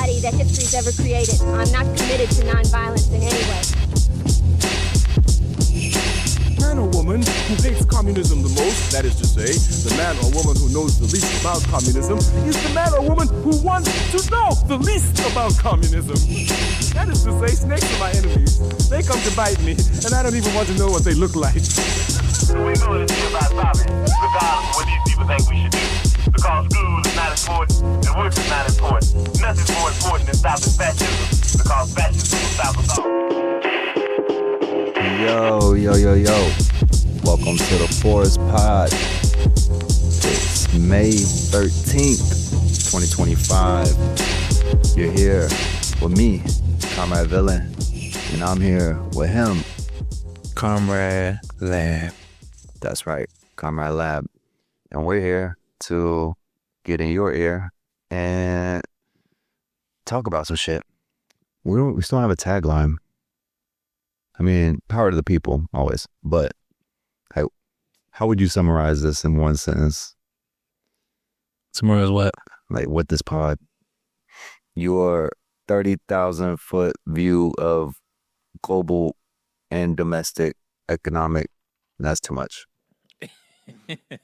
society that history's ever created. I'm not committed to nonviolence in any way. Man or woman who hates communism the most, that is to say, the man or woman who knows the least about communism, is the man or woman who wants to know the least about communism. That is to say, snakes are my enemies. They come to bite me, and I don't even want to know what they look like. We're going to see about stopping, regardless of what these people think we should do. Because school is not important, and work is not important. Nothing's more important than stopping fascism, because fascism will stop us all. Yo. Welcome to the Forest Pod. It's May 13th, 2025. You're here with me, Comrade Villain, and I'm here with him, Comrade Lab. That's right, Comrade Lab. And we're here to get in your ear and talk about some shit. We still don't have a tagline. I mean, power to the people, always. But how would you summarize this in one sentence? Summarize what? Like, with this pod, your 30,000 foot view of global and domestic economic, that's too much.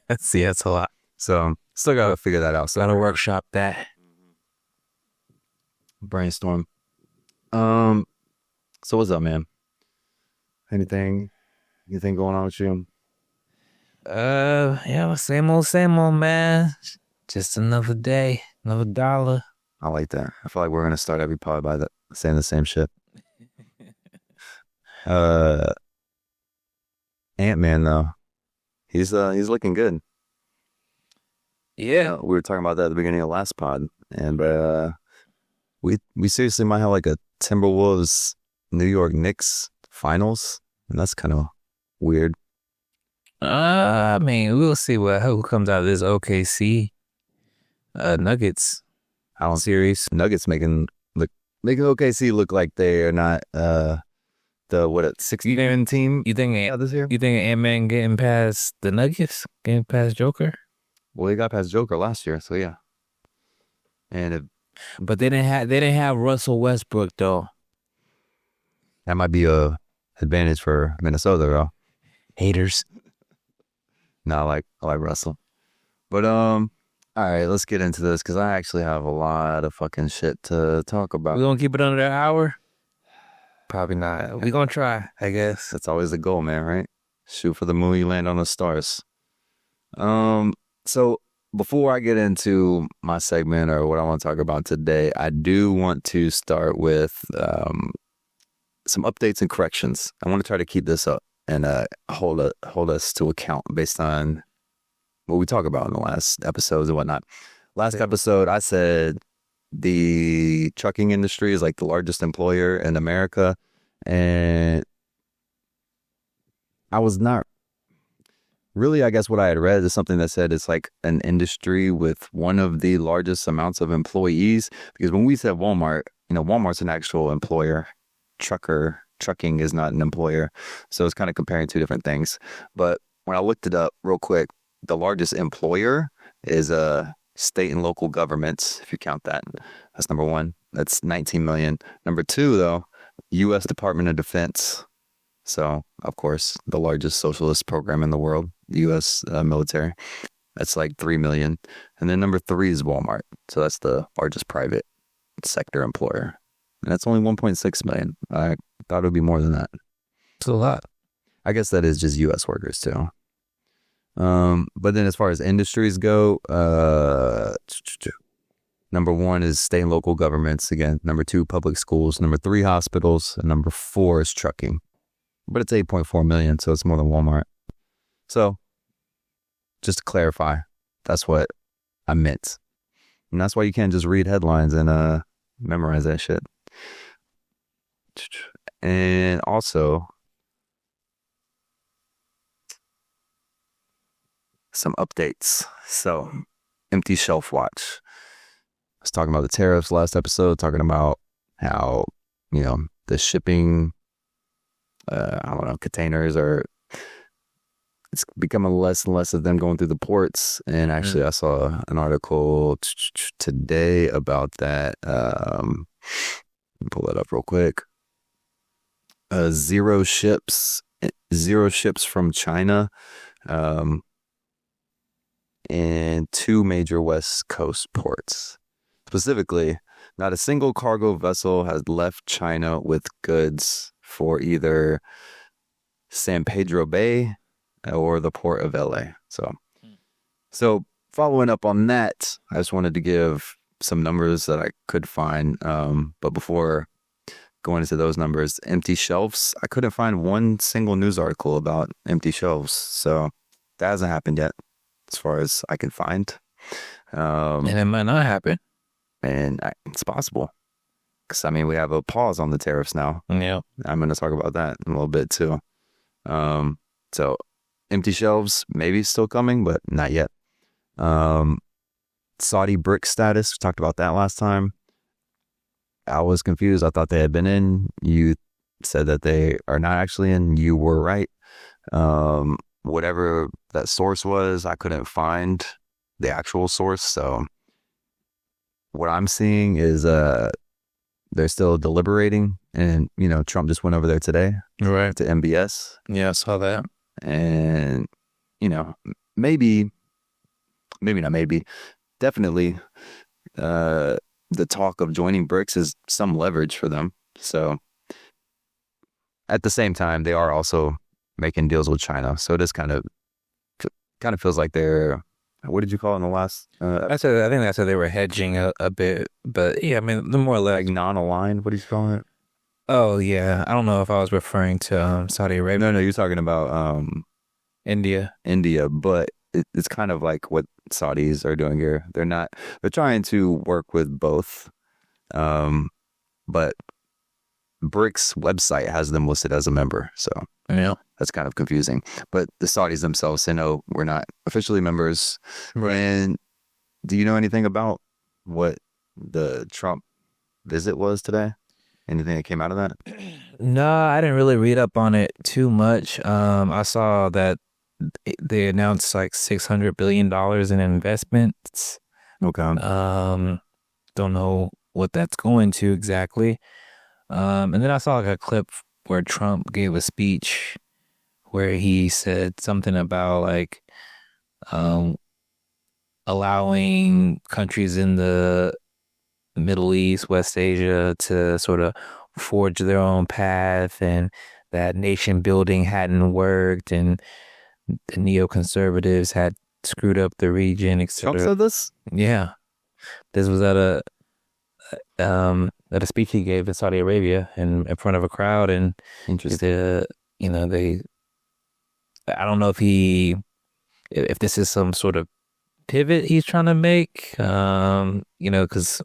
That's a lot. So, still gotta figure that out. So, Gotta workshop that. brainstorm. So what's up, man? Anything going on with you? Yeah, same old, man. Just another day, another dollar. I like that. I feel like we're gonna start every pod by saying the same shit. Ant-Man though, he's looking good. Yeah. We were talking about that at the beginning of last pod, and we seriously might have like a Timberwolves New York Knicks finals, and that's kind of weird. I mean, we'll see who comes out of this OKC Nuggets series. Nuggets making OKC look like they are not the 6-win team. You think this year? You think Ant-Man getting past the Nuggets, getting past Joker? Well, he got past Joker last year, so yeah. And But they didn't have Russell Westbrook though. that might be a advantage for Minnesota, though. Haters. No, I like Russell. But all right, let's get into this because I actually have a lot of fucking shit to talk about. We gonna keep it under an hour? Probably not. We gonna try, I guess. That's always the goal, man, right? Shoot for the moon, you land on the stars. So before I get into my segment or what I want to talk about today, I do want to start with some updates and corrections. I want to try to keep this up and hold us to account based on what we talk about in the last episodes and whatnot. Last episode, I said the trucking industry is like the largest employer in America, and I was not really, I guess what I had read is something that said it's like an industry with one of the largest amounts of employees, because when we said Walmart, Walmart's an actual employer. Trucking is not an employer. So it's kind of comparing two different things. But when I looked it up real quick, the largest employer is state and local governments, if you count that. That's number one. That's 19 million. Number two, though, U.S. Department of Defense. So, of course, the largest socialist program in the world, the U.S. military. That's like 3 million. And then number three is Walmart. So that's the largest private sector employer. And that's only 1.6 million. I thought it would be more than that. It's a lot. I guess that is just U.S. workers too. But then as far as industries go, number one is state and local governments. Again, number two, public schools. Number three, hospitals. And number four is trucking. But it's 8.4 million, so it's more than Walmart. So, just to clarify, that's what I meant. And that's why you can't just read headlines and memorize that shit. And also, some updates. So, Empty Shelf Watch. I was talking about the tariffs last episode, talking about how, the shipping, containers are it's becoming less and less of them going through the ports. And actually, I saw an article today about that. Pull it up real quick. Zero ships from China, and 2 major West Coast ports. Specifically, not a single cargo vessel has left China with goods for either San Pedro Bay or the port of LA. So following up on that, I just wanted to give some numbers that I could find. But before going into those numbers, empty shelves, I couldn't find one single news article about empty shelves. So that hasn't happened yet, as far as I can find. And it might not happen. And it's possible. Because, I mean, we have a pause on the tariffs now. Yeah. I'm going to talk about that in a little bit, too. So empty shelves, maybe still coming, but not yet. Saudi BRICS status, we talked about that last time. I was confused. I thought they had been in. You said that they are not actually in. You were right. Whatever that source was, I couldn't find the actual source. So what I'm seeing is they're still deliberating. And, you know, Trump just went over there today Right. to MBS. Yeah, I saw that. And, you know, maybe not maybe, definitely the talk of joining BRICS is some leverage for them. So at the same time, they are also making deals with China. So it is kind of feels like they're, what did you call it in the last? I think I said they were hedging a bit, but yeah, I mean, the more or less. Like non-aligned, what do you call it? Oh, yeah. I don't know if I was referring to Saudi Arabia. No, you're talking about India. but it's kind of like what Saudis are doing here. They're trying to work with both. But BRICS website has them listed as a member. So Yeah. that's kind of confusing. But the Saudis themselves say, no, we're not officially members. Right. And do you know anything about what the Trump visit was today? Anything that came out of that? No, I didn't really read up on it too much. I saw that they announced like $600 billion in investments. Okay. Don't know what that's going to exactly. And then I saw like a clip where Trump gave a speech where he said something about like allowing countries in the Middle East, West Asia to sort of forge their own path, and that nation building hadn't worked, and the neoconservatives had screwed up the region, etc. Trump said this? Yeah, this was at a speech he gave in Saudi Arabia in front of a crowd, and Interesting. I don't know if this is some sort of pivot he's trying to make, because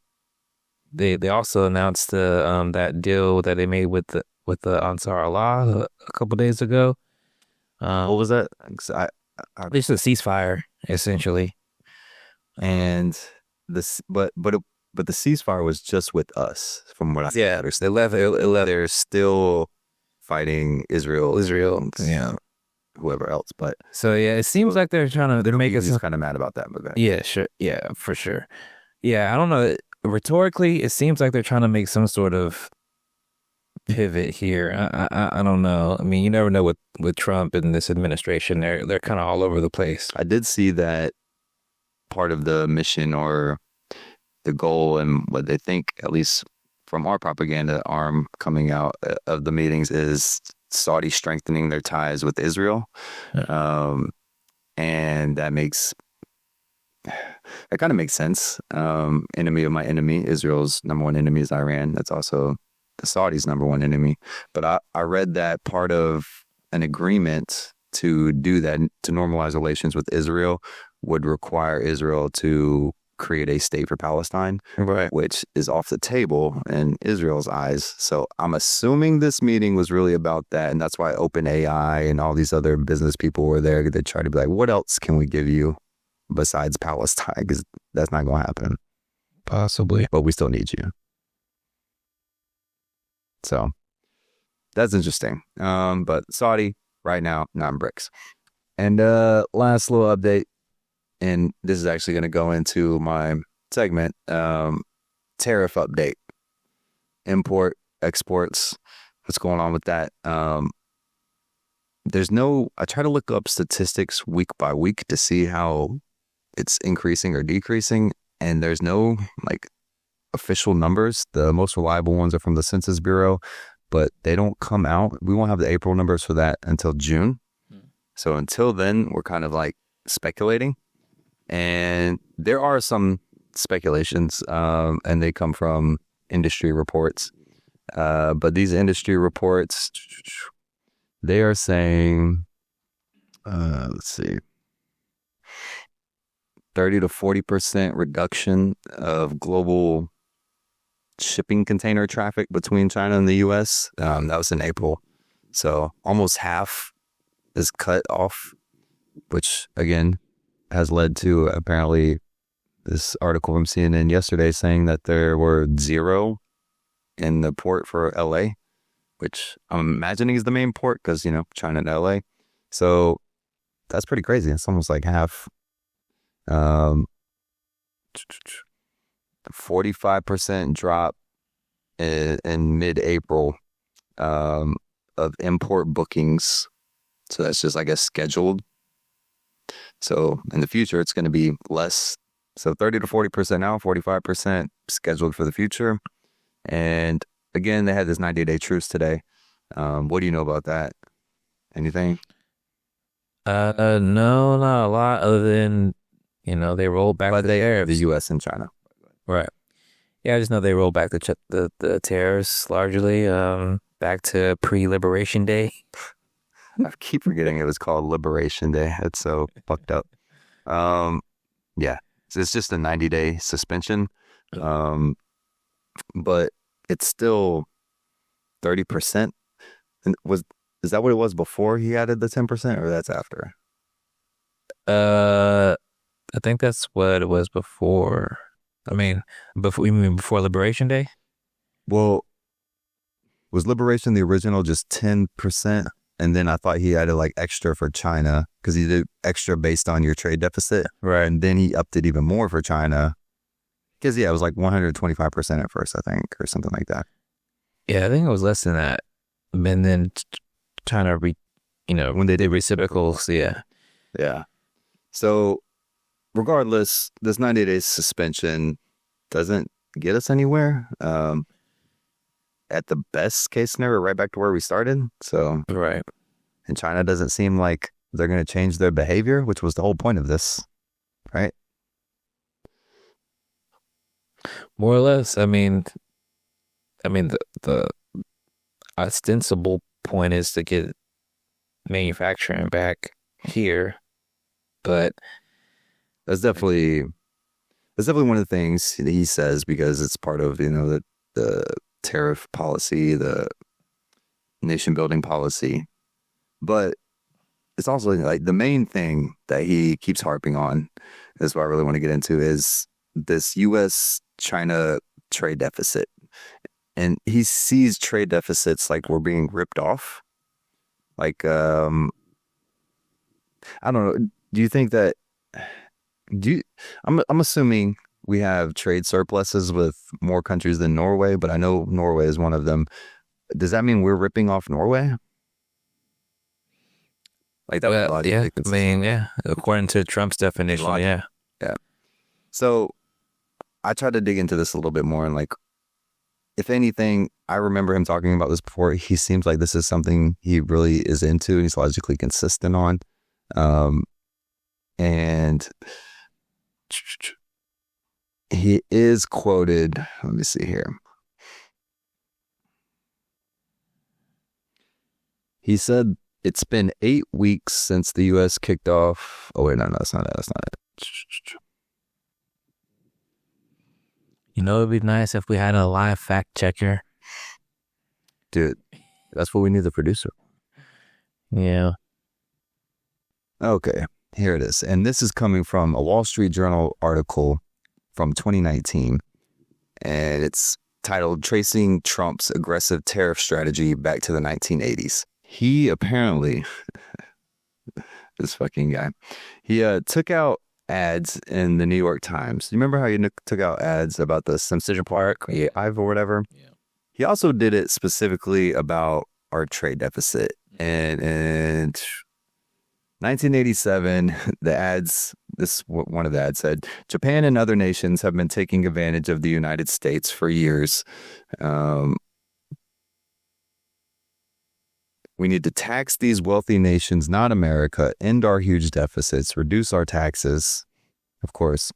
they also announced that deal that they made with the Ansar Allah a couple days ago. What was that? It's a ceasefire essentially, And this, but the ceasefire was just with us, from what I understand. They're still fighting Israel, yeah. whoever else. But So yeah, it seems like they're making he's some. kind of mad about that. But Yeah, sure. Yeah, for sure. Yeah, I don't know. Rhetorically, it seems like they're trying to make some sort of pivot here. I don't know. I mean, you never know with Trump and this administration. They're kind of all over the place. I did see that part of the mission or the goal and what they think, at least from our propaganda arm coming out of the meetings, is Saudi strengthening their ties with Israel. And that kind of makes sense. Enemy of my enemy. Israel's number one enemy is Iran. That's also the Saudis' number one enemy. But I read that part of an agreement to do that, to normalize relations with Israel, would require Israel to create a state for Palestine, Right. which is off the table in Israel's eyes. So I'm assuming this meeting was really about that. And that's why OpenAI and all these other business people were there. They try to be like, what else can we give you besides Palestine? Because that's not going to happen. Possibly. But we still need you. So that's interesting. But Saudi right now, not in BRICS. And last little update, and this is actually going to go into my segment, tariff update, import, exports, what's going on with that. I try to look up statistics week by week to see how it's increasing or decreasing, and there's no like official numbers. The most reliable ones are from the Census Bureau, but they don't come out. We won't have the April numbers for that until June. So until then, we're kind of like speculating. And there are some speculations, and they come from industry reports. But these industry reports, they are saying, let's see, 30 to 40% reduction of global shipping container traffic between China and the U.S. That was in April. So almost half is cut off, which again has led to apparently this article from CNN yesterday saying that there were 0 in the port for LA, which I'm imagining is the main port because, you know, China and LA. So that's pretty crazy. It's almost like half. 45% drop in mid-April of import bookings. So that's just, I guess, scheduled. So in the future, it's going to be less. So 30 to 40% now, 45% scheduled for the future. And again, they had this 90-day truce today. What do you know about that? Anything? No, not a lot other than, you know, they rolled back the tariffs. The U.S. and China. Right. Yeah, I just know they rolled back the tariffs largely back to pre-Liberation Day. I keep forgetting it was called Liberation Day. That's so fucked up. Yeah, so it's just a 90-day suspension. But it's still 30%. And is that what it was before he added the 10%, or that's after? I think that's what it was before. I mean, you mean before Liberation Day? Well, was Liberation the original just 10%? And then I thought he added like extra for China because he did extra based on your trade deficit. Right. And then he upped it even more for China. Because, yeah, it was like 125% at first, I think, or something like that. Yeah, I think it was less than that. And then China, when they did reciprocals, yeah. Yeah. So regardless, this 90-day suspension doesn't get us anywhere. At the best case scenario, right back to where we started. So, right. And China doesn't seem like they're going to change their behavior, which was the whole point of this, right? More or less. I mean, the ostensible point is to get manufacturing back here, but that's definitely one of the things that he says because it's part of, you know, the tariff policy, the nation building policy. But it's also like the main thing that he keeps harping on, is what I really want to get into, is this U.S.-China trade deficit. And he sees trade deficits like we're being ripped off. Like, I don't know. Do you think that, I'm assuming we have trade surpluses with more countries than Norway, but I know Norway is one of them. Does that mean we're ripping off Norway? Like that? Well, yeah. I mean, yeah. According to Trump's definition, yeah. Yeah. So I tried to dig into this a little bit more, and like, if anything, I remember him talking about this before. He seems like this is something he really is into and he's logically consistent on. And he is quoted, let me see here. He said, it's been 8 weeks since the U.S. kicked off. Oh, wait, no, that's not it. That's not it. You know, it'd be nice if we had a live fact checker. Dude, that's what we need, the producer. Yeah. Okay, here it is. And this is coming from a Wall Street Journal article from 2019. And it's titled Tracing Trump's Aggressive Tariff Strategy Back to the 1980s. He apparently, This fucking guy. He took out ads in the New York Times. You remember how he took out ads about the Central Park Five or whatever? Yeah. He also did it specifically about our trade deficit. And in 1987, the ads, one of the ads said, Japan and other nations have been taking advantage of the United States for years. We need to tax these wealthy nations, not America, end our huge deficits, reduce our taxes. Of course,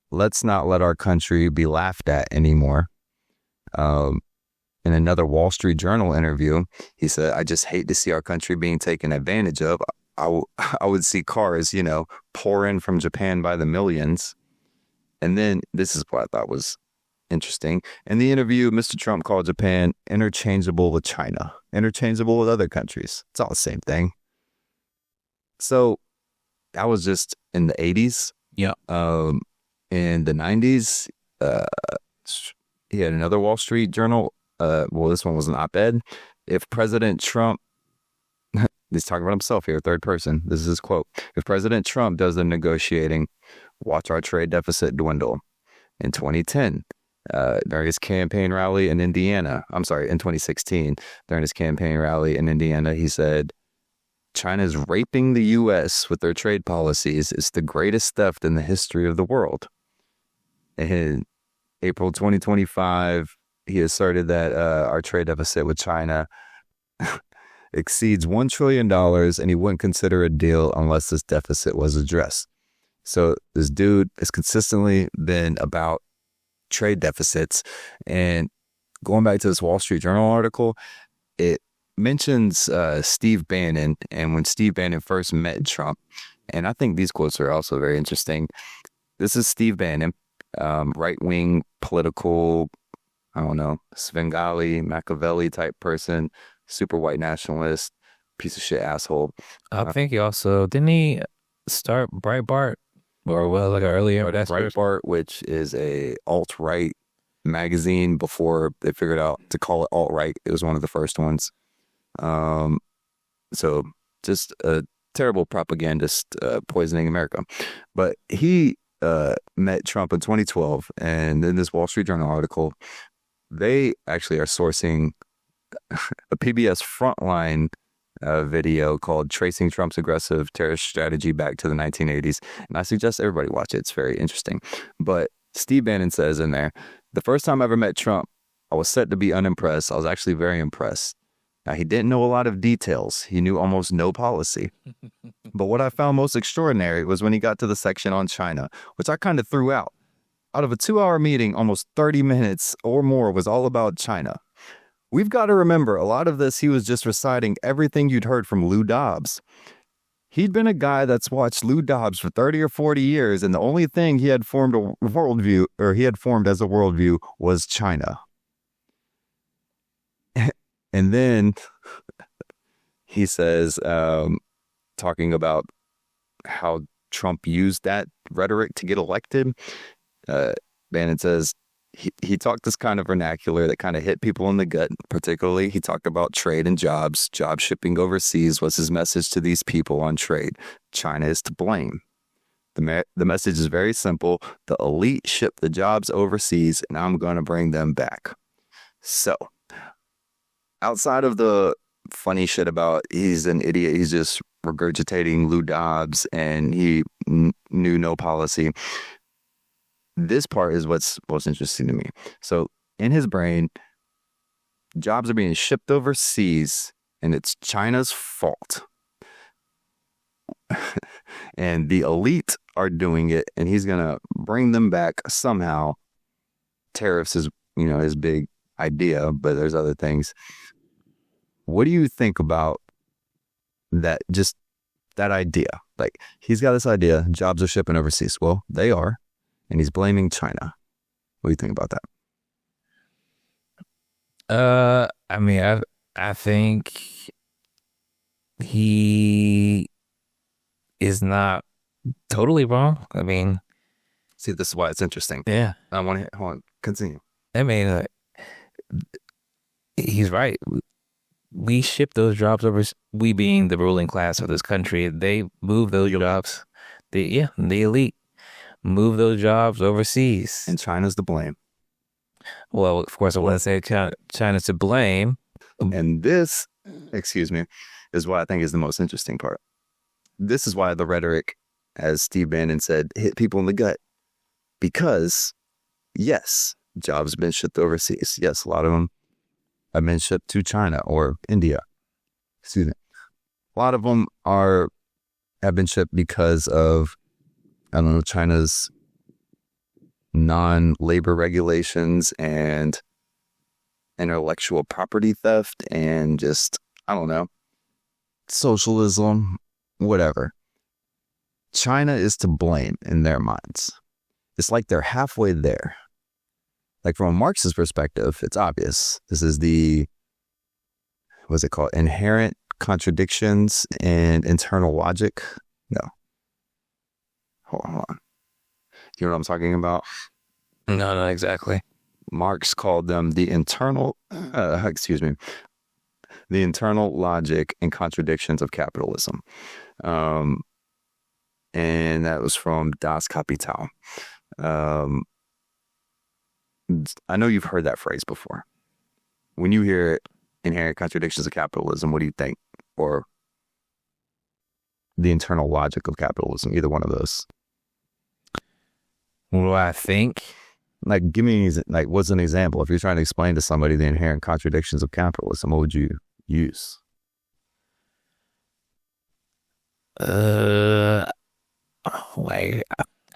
let's not let our country be laughed at anymore. In another Wall Street Journal interview, he said, I just hate to see our country being taken advantage of. I would see cars, pour in from Japan by the millions. And then this is what I thought was interesting. In the interview, Mr. Trump called Japan interchangeable with China, interchangeable with other countries. It's all the same thing. So that was just in the 80s. Yeah. In the 90s, he had another Wall Street Journal. This one was an op-ed. If President Trump, he's talking about himself here, third person. This is his quote. If President Trump does the negotiating, watch our trade deficit dwindle. In 2010, during his campaign rally in Indiana, in 2016, during his campaign rally in Indiana, he said, China is raping the U.S. with their trade policies. It's the greatest theft in the history of the world. In April 2025, he asserted that our trade deficit with China exceeds $1 trillion, and he wouldn't consider a deal unless this deficit was addressed. So this dude has consistently been about trade deficits. And going back to this Wall Street Journal article, it mentions Steve Bannon, and when Steve Bannon first met Trump, and I think these quotes are also very interesting. This is Steve Bannon, right-wing political, Svengali, Machiavelli type person, super white nationalist, piece of shit asshole. I think he also, didn't he start Breitbart? Or earlier? Breitbart, which is a alt-right magazine before they figured out to call it alt-right. It was one of the first ones. So just a terrible propagandist poisoning America. But he met Trump in 2012, and in this Wall Street Journal article, they actually are sourcing a PBS Frontline video called Tracing Trump's Aggressive Terrorist Strategy Back to the 1980s. And I suggest everybody watch it. It's very interesting. But Steve Bannon says in there, the first time I ever met Trump, I was set to be unimpressed. I was actually very impressed. Now, he didn't know a lot of details. He knew almost no policy. But what I found most extraordinary was when he got to the section on China, which I kind of threw out. Out of a 2-hour meeting, almost 30 minutes or more was all about China. We've got to remember, a lot of this, he was just reciting everything you'd heard from Lou Dobbs. He'd been a guy that's watched Lou Dobbs for 30 or 40 years, and the only thing he had formed as a worldview was China. And then he says, talking about how Trump used that rhetoric to get elected, Bannon says, he talked this kind of vernacular that kind of hit people in the gut. Particularly, he talked about trade and jobs. Job shipping overseas was his message to these people on trade. China is to blame. The message is very simple. The elite ship the jobs overseas, and I'm going to bring them back. So, outside of the funny shit about he's an idiot, he's just regurgitating Lou Dobbs, and he knew no policy. This part is what's most interesting to me. So in his brain, jobs are being shipped overseas, and it's China's fault. And the elite are doing it, and he's going to bring them back somehow. Tariffs is, his big idea, but there's other things. What do you think about that? Just that idea. Like, he's got this idea, jobs are shipping overseas. Well, they are. And he's blaming China. What do you think about that? I think he is not totally wrong. See, this is why it's interesting. Yeah. I want to continue. He's right. we ship those jobs over. We being the ruling class of this country, they move those jobs. The elite move those jobs overseas. And China's to blame. Well, of course, I want to say China's to blame. And this, excuse me, is what I think is the most interesting part. This is why the rhetoric, as Steve Bannon said, hit people in the gut. Because, yes, jobs have been shipped overseas. Yes, a lot of them have been shipped to China or India. Excuse me. A lot of them have been shipped because of, I don't know, China's non-labor regulations and intellectual property theft and just, I don't know, socialism, whatever. China is to blame in their minds. It's like they're halfway there. Like from a Marxist perspective, it's obvious. This is what's it called? Inherent contradictions and internal logic. No. Hold on. You know what I'm talking about? No, not exactly. Marx called them the internal logic and contradictions of capitalism. And that was from Das Kapital. I know you've heard that phrase before. When you hear inherent contradictions of capitalism, what do you think? Or the internal logic of capitalism, either one of those. What do I think? Like, give me, like, what's an example? If you're trying to explain to somebody the inherent contradictions of capitalism, what would you use? Like,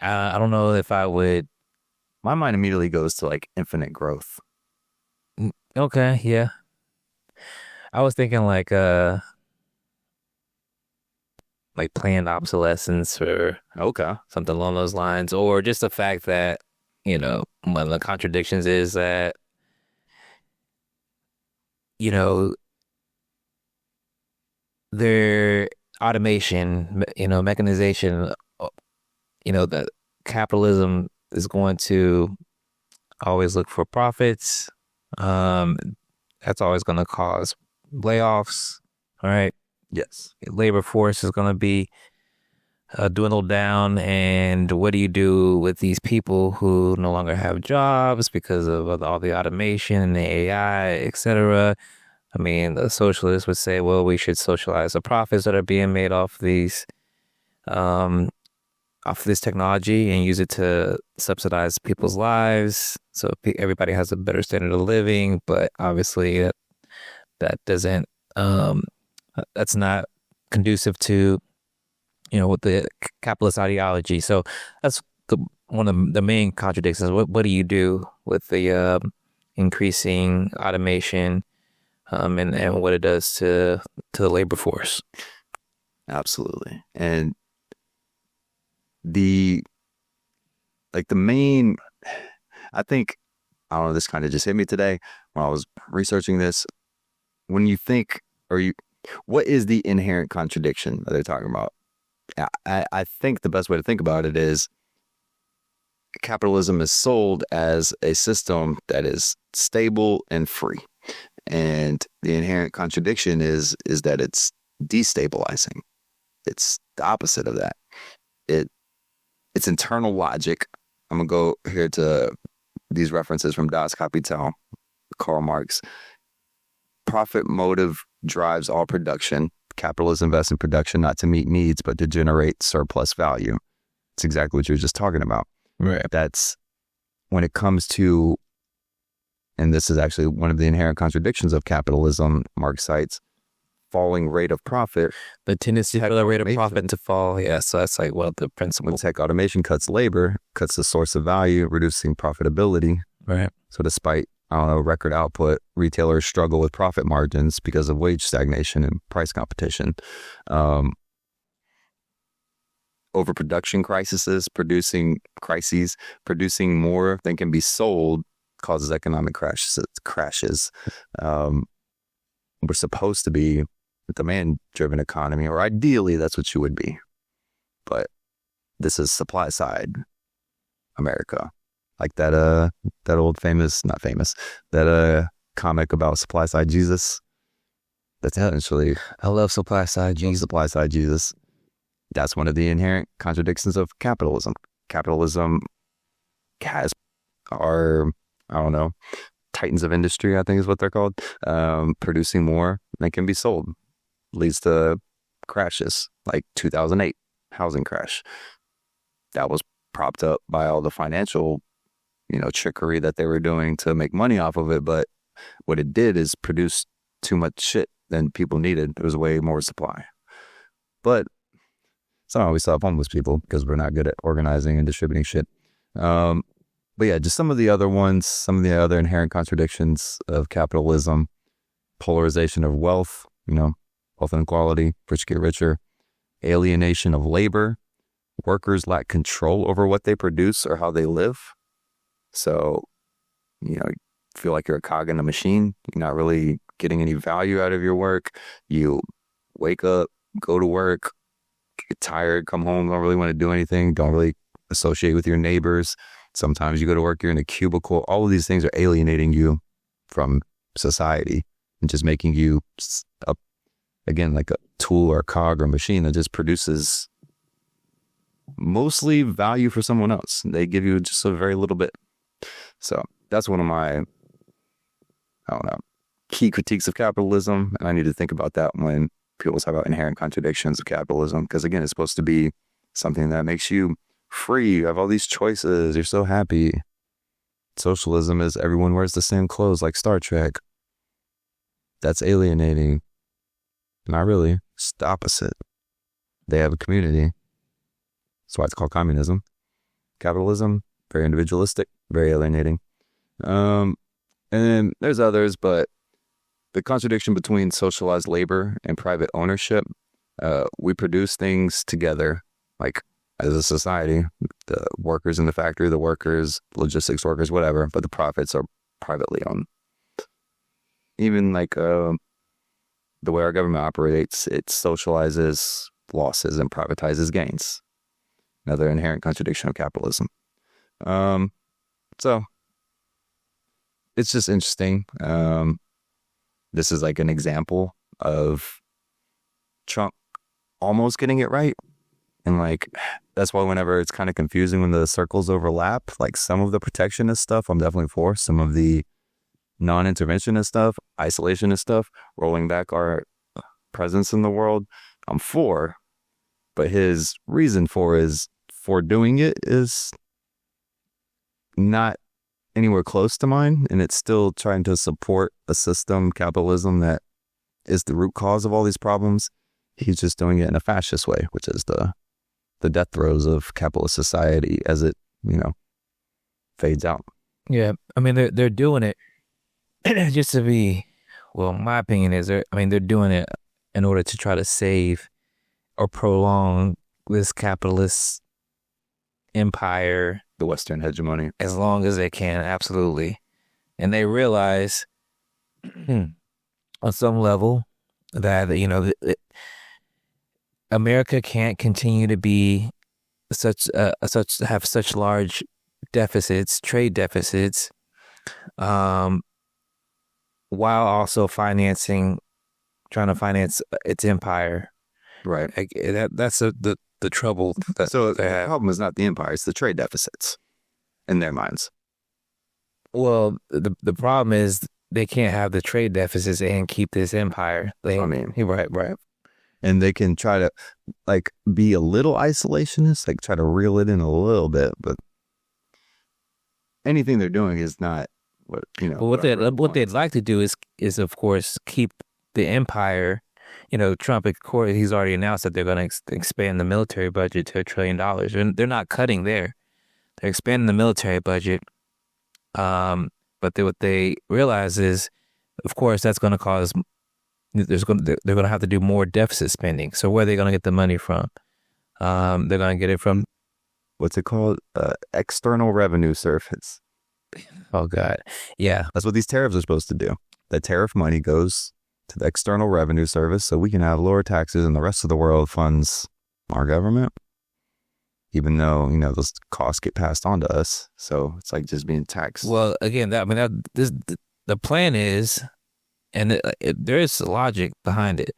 I don't know if I would. My mind immediately goes to like infinite growth. Okay, yeah. I was thinking like planned obsolescence or Okay. something along those lines, or just the fact that, you know, one of the contradictions is that, you know, their automation, you know, mechanization, you know, that capitalism is going to always look for profits. That's always going to cause layoffs. All right. Yes. Labor force is going to be dwindled down. And what do you do with these people who no longer have jobs because of all the automation and the AI, et cetera? I mean, the socialists would say, well, we should socialize the profits that are being made off these, off this technology and use it to subsidize people's lives. So everybody has a better standard of living, but obviously that doesn't, that's not conducive to, you know, with the capitalist ideology. So that's one of the main contradictions. What do you do with the increasing automation and what it does to the labor force? Absolutely. And the main, I think, I don't know, this kind of just hit me today when I was researching this. When you think, what is the inherent contradiction that they're talking about? I think the best way to think about it is capitalism is sold as a system that is stable and free. And the inherent contradiction is that it's destabilizing. It's the opposite of that. It's internal logic. I'm going to go here to these references from Das Kapital, Karl Marx. Profit motive drives all production. Capitalism invests in production not to meet needs, but to generate surplus value. It's exactly what you were just talking about. Right. That's when it comes to, and this is actually one of the inherent contradictions of capitalism, Marx cites, falling rate of profit. The tendency for the rate of profit to fall. Yeah, so that's like, well, the principle. When tech automation cuts labor, cuts the source of value, reducing profitability. Right. So despite, I don't know, record output, retailers struggle with profit margins because of wage stagnation and price competition. Overproduction producing more than can be sold causes economic crashes. We're supposed to be a demand-driven economy, or ideally that's what you would be. But this is supply side America. Like that old that comic about supply side Jesus. That's essentially I love supply side Jesus. supply side Jesus. That's one of the inherent contradictions of capitalism. Capitalism has our, I don't know, titans of industry, I think is what they're called, producing more than can be sold. Leads to crashes like 2008 housing crash. That was propped up by all the financial, trickery that they were doing to make money off of it. But what it did is produce too much shit than people needed. There was way more supply. But somehow we still have homeless people because we're not good at organizing and distributing shit. But yeah, just some of the other ones, some of the other inherent contradictions of capitalism, polarization of wealth, wealth inequality, rich get richer, alienation of labor, workers lack control over what they produce or how they live. So, you feel like you're a cog in a machine. You're not really getting any value out of your work. You wake up, go to work, get tired, come home, don't really want to do anything, don't really associate with your neighbors. Sometimes you go to work, you're in a cubicle. All of these things are alienating you from society and just making you, again, like a tool or a cog or a machine that just produces mostly value for someone else. They give you just a very little bit. So that's one of my, I don't know, key critiques of capitalism. And I need to think about that when people talk about inherent contradictions of capitalism. Because again, it's supposed to be something that makes you free. You have all these choices. You're so happy. Socialism is everyone wears the same clothes like Star Trek. That's alienating. Not really. It's the opposite. They have a community. That's why it's called communism. Capitalism, very individualistic, very alienating. And then there's others, but the contradiction between socialized labor and private ownership, we produce things together, like as a society, the workers in the factory, the workers, logistics workers, whatever, but the profits are privately owned. Even like the way our government operates, it socializes losses and privatizes gains. Another inherent contradiction of capitalism. So it's just interesting. This is like an example of Trump almost getting it right. And like, that's why whenever it's kind of confusing when the circles overlap, like some of the protectionist stuff, I'm definitely for. Some of the non-interventionist stuff, isolationist stuff, rolling back our presence in the world, I'm for. But his reason for doing it is not anywhere close to mine. And it's still trying to support a system, capitalism, that is the root cause of all these problems. He's just doing it in a fascist way, which is the death throes of capitalist society as it, fades out. Yeah, I mean they're doing it just to be. Well, my opinion is they're doing it in order to try to save or prolong this capitalist empire, The Western hegemony, as long as they can. Absolutely, and they realize on some level that America can't continue to be have such large deficits, trade deficits, while also trying to finance its empire. right? That's the trouble. So the problem is not the empire; it's the trade deficits in their minds. Well, the problem is they can't have the trade deficits and keep this empire. Right. And they can try to be a little isolationist, try to reel it in a little bit, but anything they're doing is not what. But what they'd like to do is of course keep the empire. Trump, of course, he's already announced that they're going to expand the military budget to $1 trillion. And they're not cutting there; they're expanding the military budget. But what they realize is, of course, that's going to cause. They're going to have to do more deficit spending. So where are they going to get the money from? They're going to get it from, what's it called? External revenue service. Oh God, yeah. That's what these tariffs are supposed to do. The tariff money goes to the External Revenue Service, so we can have lower taxes, and the rest of the world funds our government. Even though those costs get passed on to us, so it's like just being taxed. Well, again, the plan is and there is logic behind it,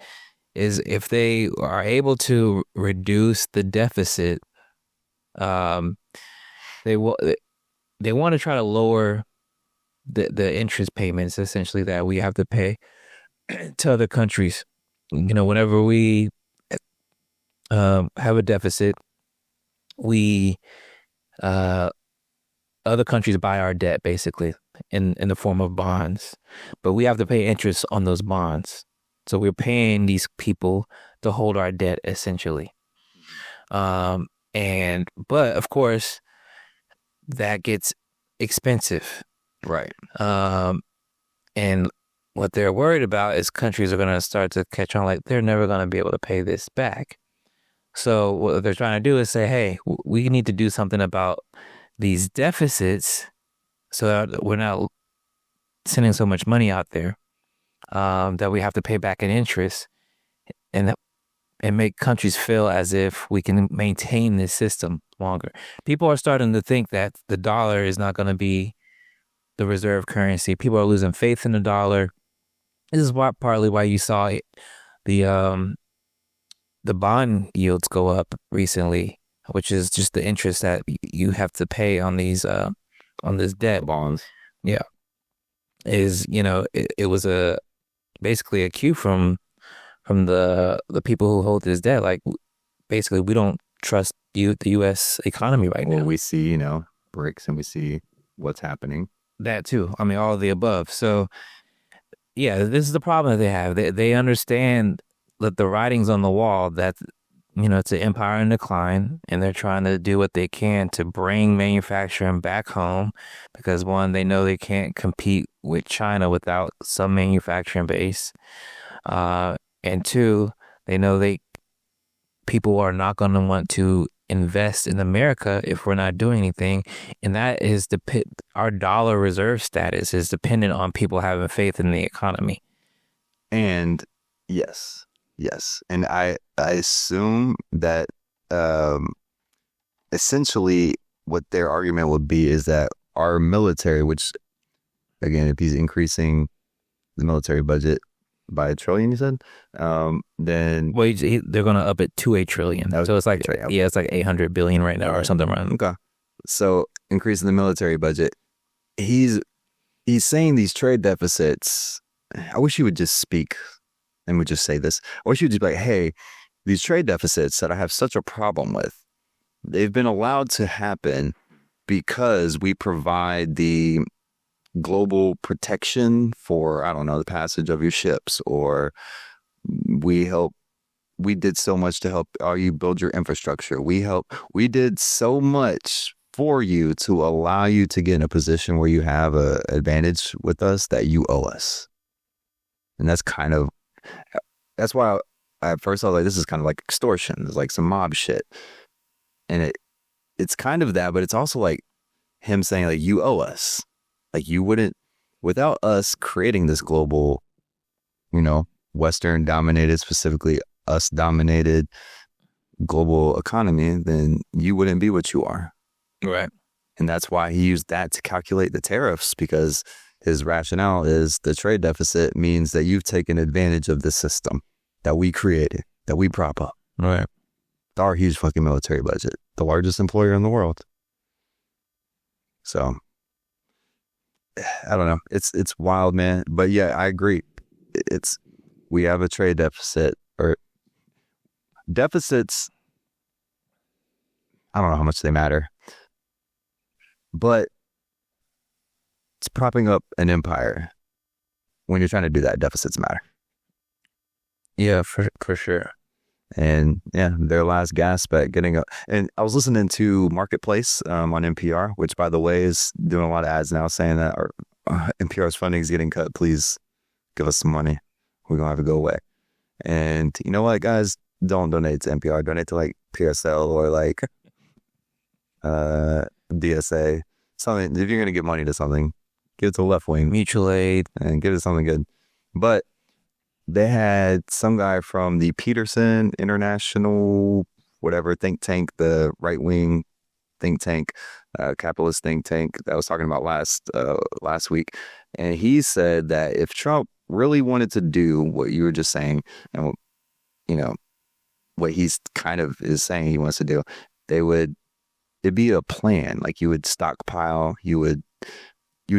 is if they are able to reduce the deficit, they will they want to try to lower the interest payments essentially that we have to pay to other countries. Whenever we have a deficit, we other countries buy our debt basically in the form of bonds, but we have to pay interest on those bonds. So we're paying these people to hold our debt essentially. But of course that gets expensive. Right. And what they're worried about is countries are going to start to catch on, like they're never going to be able to pay this back. So what they're trying to do is say, hey, we need to do something about these deficits so that we're not sending so much money out there that we have to pay back in interest, and make countries feel as if we can maintain this system longer. People are starting to think that the dollar is not going to be the reserve currency. People are losing faith in the dollar. This is partly why you saw the bond yields go up recently, which is just the interest that you have to pay on these on this debt. Bonds. Yeah, it was basically a cue from the people who hold this debt. Like basically, we don't trust the U.S. economy right now. Well, we see BRICS, and we see what's happening. That too. I mean, all of the above. So, yeah, this is the problem that they have. They understand that the writing's on the wall that, it's an empire in decline, and they're trying to do what they can to bring manufacturing back home because, one, they know they can't compete with China without some manufacturing base. And two, they know people are not going to want to invest in America if we're not doing anything, and that is our dollar reserve status is dependent on people having faith in the economy. And yes, and I assume that essentially what their argument would be is that our military, which again, if he's increasing the military budget by $1 trillion, you said, then they're going to up it to $1 trillion. So it's like, it's like 800 billion right now or something around. Okay. So increasing the military budget, he's saying these trade deficits. I wish he would just speak and would just say this. I wish he would just be like, hey, these trade deficits that I have such a problem with, they've been allowed to happen because we provide the global protection for, I don't know, the passage of your ships, or we did so much to help you build your infrastructure. We did so much for you to allow you to get in a position where you have an advantage with us that you owe us. And that's why at first I was like, this is kind of like extortion. It's like some mob shit. And it's kind of that, but it's also like him saying like, you owe us. Like you wouldn't, without us creating this global, Western dominated, specifically us dominated global economy, then you wouldn't be what you are. Right. And that's why he used that to calculate the tariffs, because his rationale is the trade deficit means that you've taken advantage of the system that we created, that we prop up. Right. Our huge fucking military budget, the largest employer in the world. So I don't know. It's wild, man. But yeah, I agree. We have a trade deficit, or deficits. I don't know how much they matter, but it's propping up an empire. When you're trying to do that, deficits matter. Yeah, for sure. And yeah, their last gasp at getting up. And I was listening to Marketplace on NPR, which by the way is doing a lot of ads now saying that our NPR's funding is getting cut. Please give us some money. We're going to have to go away. And you know what, guys? Don't donate to NPR. Donate to like PSL or like DSA. Something. If you're going to give money to something, give it to Left Wing. Mutual Aid. And give it something good. But they had some guy from the Peterson International, whatever, think tank, the right-wing think tank, capitalist think tank that I was talking about last week. And he said that if Trump really wanted to do what you were just saying, and you know what he's kind of is saying he wants to do, it'd be a plan. Like you would stockpile, you would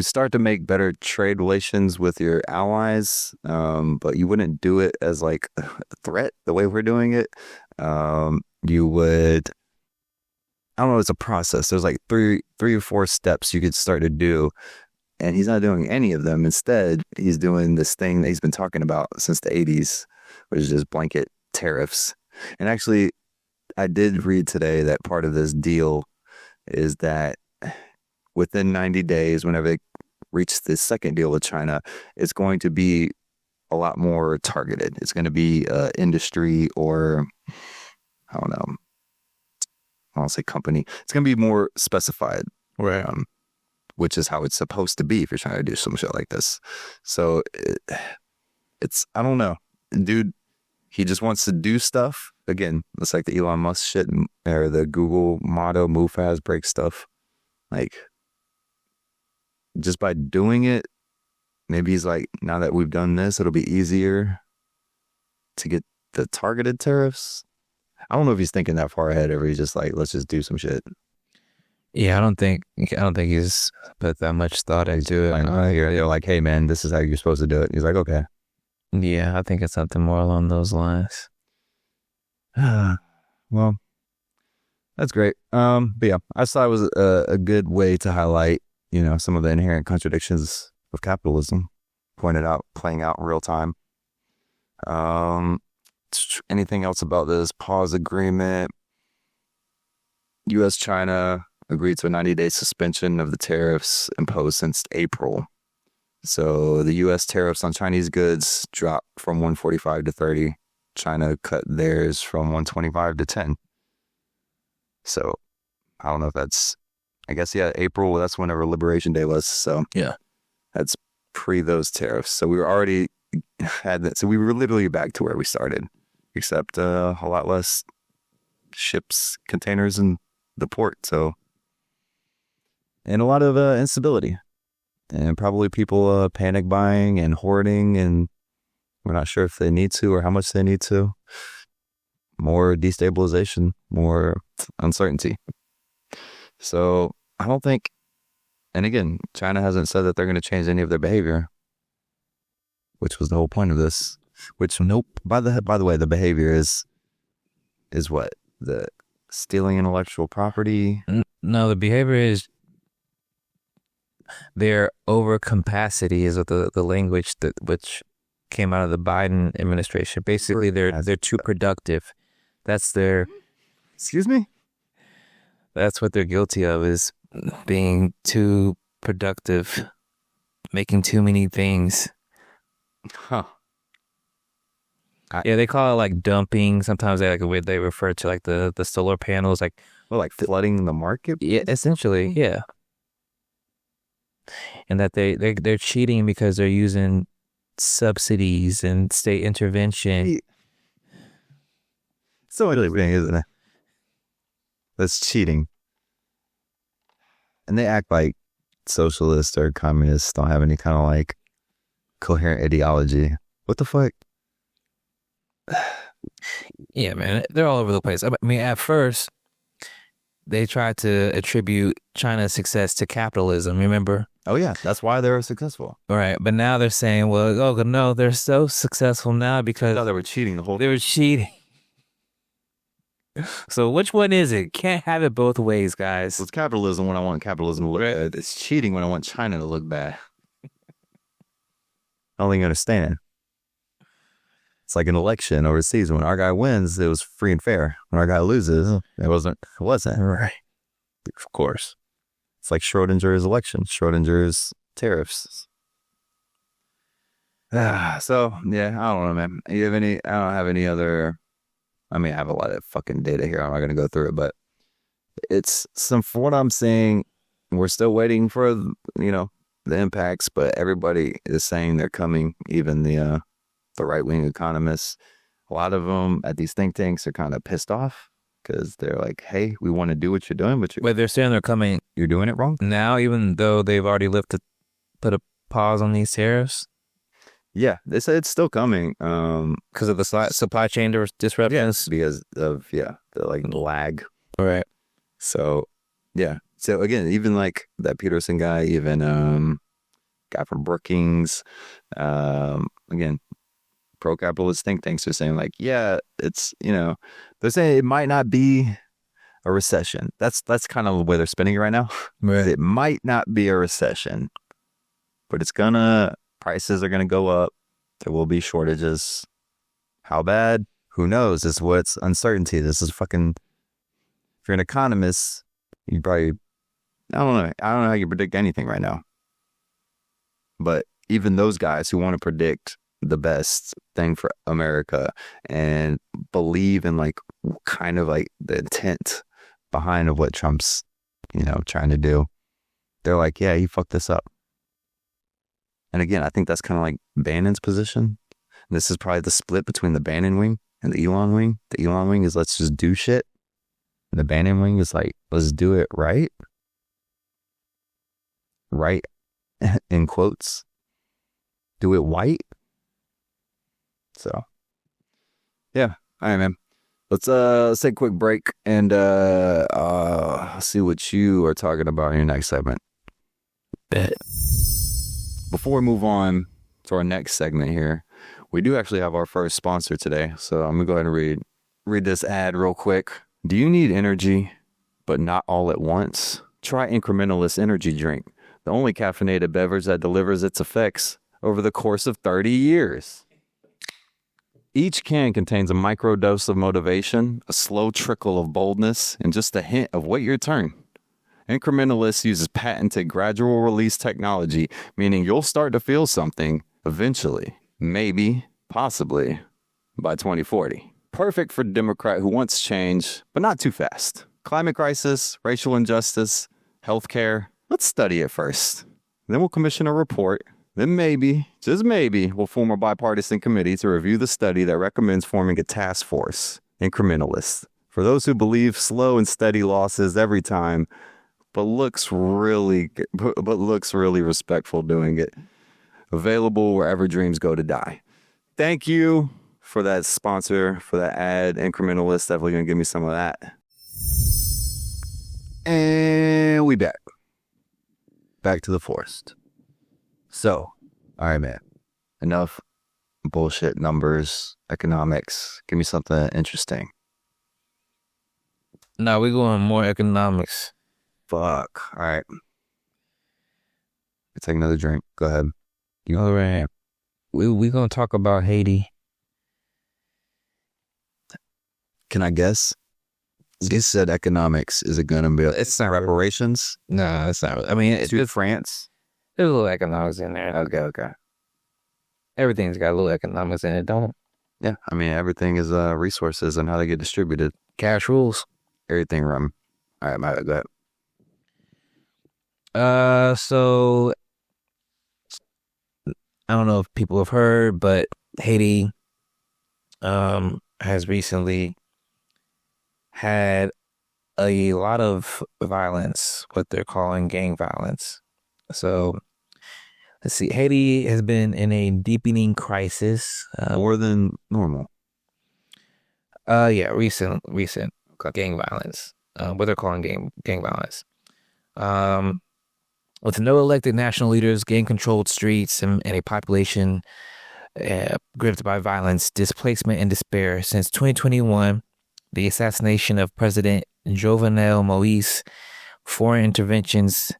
start to make better trade relations with your allies, but you wouldn't do it as like a threat the way we're doing it. You would, I don't know, it's a process. There's like three or four steps you could start to do, and he's not doing any of them. Instead, he's doing this thing that he's been talking about since the 80s, which is just blanket tariffs. And actually, I did read today that part of this deal is that within 90 days, whenever they reach this second deal with China, it's going to be a lot more targeted. It's going to be industry or, I don't know, I don't say company. It's going to be more specified, Right. which is how it's supposed to be if you're trying to do some shit like this. So it's, I don't know. Dude, he just wants to do stuff. Again, it's like the Elon Musk shit or the Google motto, move fast, break stuff. Like, just by doing it, maybe he's like, now that we've done this, it'll be easier to get the targeted tariffs. I don't know if he's thinking that far ahead or he's just like, let's just do some shit. Yeah, I don't think he's put that much thought into it. Like, you're like, hey man, this is how you're supposed to do it. He's like, okay. Yeah, I think it's something more along those lines. Well, that's great. But yeah, I just thought it was a good way to highlight, some of the inherent contradictions of capitalism, pointed out, playing out in real time. Anything else about this pause agreement? U.S. China agreed to a 90-day suspension of the tariffs imposed since April. So the U.S. tariffs on Chinese goods dropped from 145 to 30. China cut theirs from 125 to 10. So I don't know if that's, I guess, yeah, April, that's whenever Liberation Day was. So Yeah. that's pre those tariffs. So we were already had that. So we were literally back to where we started, except a lot less ships, containers in the port. So, and a lot of instability. And probably people panic buying and hoarding, and we're not sure if they need to or how much they need to. More destabilization, more uncertainty. So I don't think, and again, China hasn't said that they're going to change any of their behavior, which was the whole point of this. Which, nope. By the way, the behavior is what? The stealing intellectual property? No, the behavior is their overcapacity is what the language which came out of the Biden administration. Basically, they're too productive. That's their. Excuse me? That's what they're guilty of, is being too productive, making too many things. Huh. Yeah, they call it like dumping. Sometimes they refer to like the solar panels, like, Well, like flooding the market? yeah, essentially, yeah. And that they're cheating because they're using subsidies and state intervention. So interesting, isn't it? That's cheating. And they act like socialists or communists don't have any kind of like coherent ideology. What the fuck? Yeah, man, they're all over the place. I mean, at first, they tried to attribute China's success to capitalism, remember? Oh yeah, that's why they're successful. All right, but now they're saying, well, oh no, they're so successful now because No, they were cheating the whole they were cheating. So which one is it? Can't have it both ways, guys. It's capitalism when I want capitalism to look bad. It's cheating when I want China to look bad. I don't think you understand. It's like an election overseas. When our guy wins, it was free and fair. When our guy loses, it wasn't. Right. Of course. It's like Schrodinger's election, Schrodinger's tariffs. So, yeah, I don't know, man. You have any, I don't have any other, I mean, I have a lot of fucking data here. I'm not going to go through it, but it's from what I'm saying, we're still waiting for, the impacts, but everybody is saying they're coming, even the right-wing economists. A lot of them at these think tanks are kind of pissed off because they're like, hey, we want to do what you're doing, but They're saying they're coming you're doing it wrong. now, even though they've already put a pause on these tariffs. Yeah, they say it's still coming. Because of the supply chain disruptions. Because of the like lag. Right. So yeah. So again, even like that Peterson guy, even guy from Brookings, again, pro-capitalist think tanks are saying like, yeah, it's they're saying it might not be a recession. That's kind of the way they're spinning it right now. Right. It might not be a recession, but prices are gonna go up. There will be shortages. How bad? Who knows? It's what's uncertainty. This is fucking. If you're an economist, you probably. I don't know how you predict anything right now. But even those guys who want to predict the best thing for America and believe in like kind of like the intent behind of what Trump's, trying to do, they're like, yeah, he fucked this up. And again, I think that's kind of like Bannon's position. And this is probably the split between the Bannon wing and the Elon wing. The Elon wing is let's just do shit. And the Bannon wing is like, let's do it right. Right, in quotes. Do it white. So, yeah. All right, man. Let's take a quick break and see what you are talking about in your next segment. Bet. Before we move on to our next segment here, we do actually have our first sponsor today. So I'm gonna go ahead and read this ad real quick. Do you need energy, but not all at once? Try Incrementalist Energy Drink, the only caffeinated beverage that delivers its effects over the course of 30 years. Each can contains a micro dose of motivation, a slow trickle of boldness, and just a hint of wait your turn. Incrementalist uses patented gradual release technology, meaning you'll start to feel something eventually, maybe, possibly, by 2040. Perfect for a Democrat who wants change, but not too fast. Climate crisis, racial injustice, healthcare. Let's study it first. Then we'll commission a report. Then maybe, just maybe, we'll form a bipartisan committee to review the study that recommends forming a task force. Incrementalist. For those who believe slow and steady losses every time, but looks really respectful doing it. Available wherever dreams go to die. Thank you for that sponsor, for that ad. Incrementalist, definitely gonna give me some of that. And we back to the forest. So, all right, man, enough bullshit numbers, economics. Give me something interesting. No, we're going more economics. Fuck. All right. Take another drink. Go ahead. All right. We're going to talk about Haiti. Can I guess? You said economics. Is it going to be It's not reparations? No, it's not. I mean, To France? there's a little economics in there. Okay. Everything's got a little economics in it, don't it? Yeah. I mean, everything is resources and how they get distributed. Cash rules. Everything run. All right, go ahead. So I don't know if people have heard, but Haiti has recently had a lot of violence, what they're calling gang violence. So let's see, Haiti has been in a deepening crisis. More than normal. Yeah, recent gang violence. What they're calling gang violence. With no elected national leaders, gang-controlled streets, and a population gripped by violence, displacement, and despair. Since 2021, the assassination of President Jovenel Moïse, foreign interventions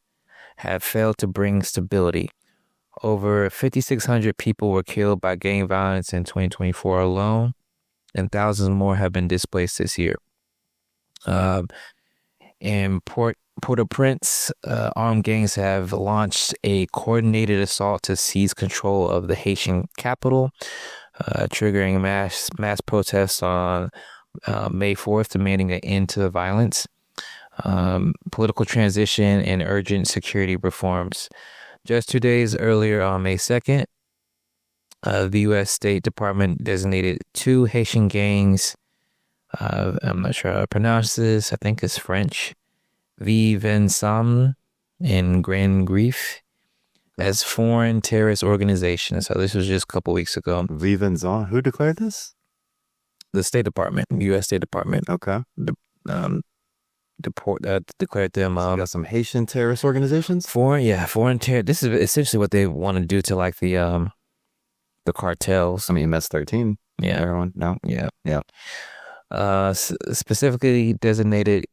have failed to bring stability. Over 5,600 people were killed by gang violence in 2024 alone, and thousands more have been displaced this year. In Port-au-Prince, armed gangs have launched a coordinated assault to seize control of the Haitian capital, triggering mass protests on May 4th, demanding an end to the violence, political transition, and urgent security reforms. Just 2 days earlier, on May 2nd, the U.S. State Department designated 2 Haitian gangs. I'm not sure how to pronounce this. I think it's French. Vivre Ensemble and Grand Grief as foreign terrorist organizations. So this was just a couple weeks ago. Vivenzon. Who declared this? The State Department, U.S. State Department, Okay. declared them You got some Haitian terrorist organizations? foreign terror. This is essentially what they want to do to like the cartels. I mean, MS-13. Yeah. Everyone? No? Yeah. Yeah. Specifically designated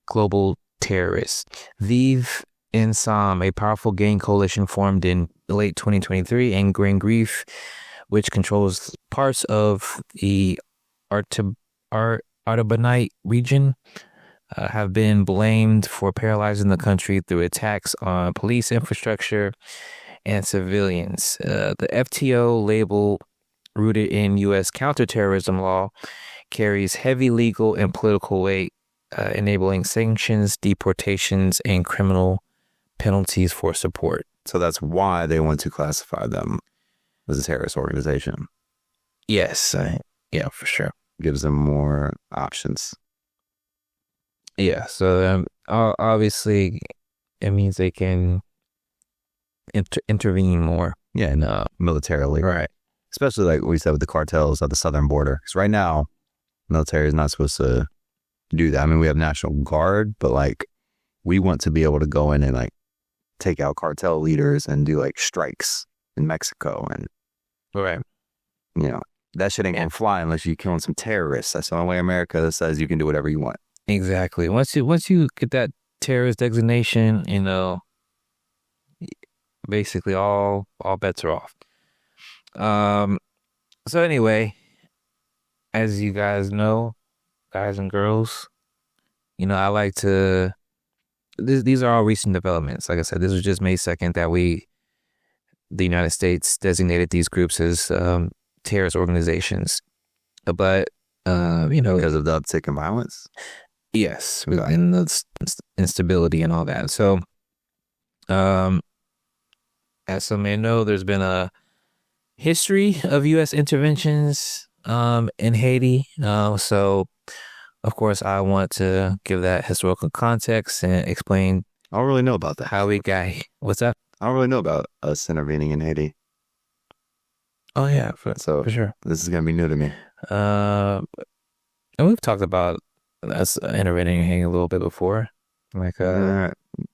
global terrorists. Vive Ensemble, a powerful gang coalition formed in late 2023, and Green Grief, which controls parts of the Artabanite region, have been blamed for paralyzing the country through attacks on police infrastructure and civilians. The FTO label, rooted in U.S. counterterrorism law, carries heavy legal and political weight, enabling sanctions, deportations, and criminal penalties for support. So that's why they want to classify them as a terrorist organization. Yes, yeah, for sure. Gives them more options. Yeah, so obviously it means they can intervene more. Yeah, and militarily. Right. Especially like we said with the cartels at the southern border. Because right now, military is not supposed to do that. I mean, we have National Guard, but like we want to be able to go in and like take out cartel leaders and do like strikes in Mexico. And, Right. you know, that shit ain't gonna fly unless you're killing some terrorists. That's the only way America says you can do whatever you want. Exactly. Once you get that terrorist designation, you know, basically all bets are off. So anyway, as you guys know, guys and girls, you know, I like to. These are all recent developments. Like I said, this was just May 2nd that the United States designated these groups as terrorist organizations. But you know, Because of the uptick in violence. yes, and the instability and all that. So, as some may know, there's been a history of U.S. interventions in Haiti. So, of course, I want to give that historical context and explain I don't really know about that. how we got. What's that? I don't really know about us intervening in Haiti. Oh yeah, So for sure. this is going to be new to me. And we've talked about us intervening in Haiti a little bit before, like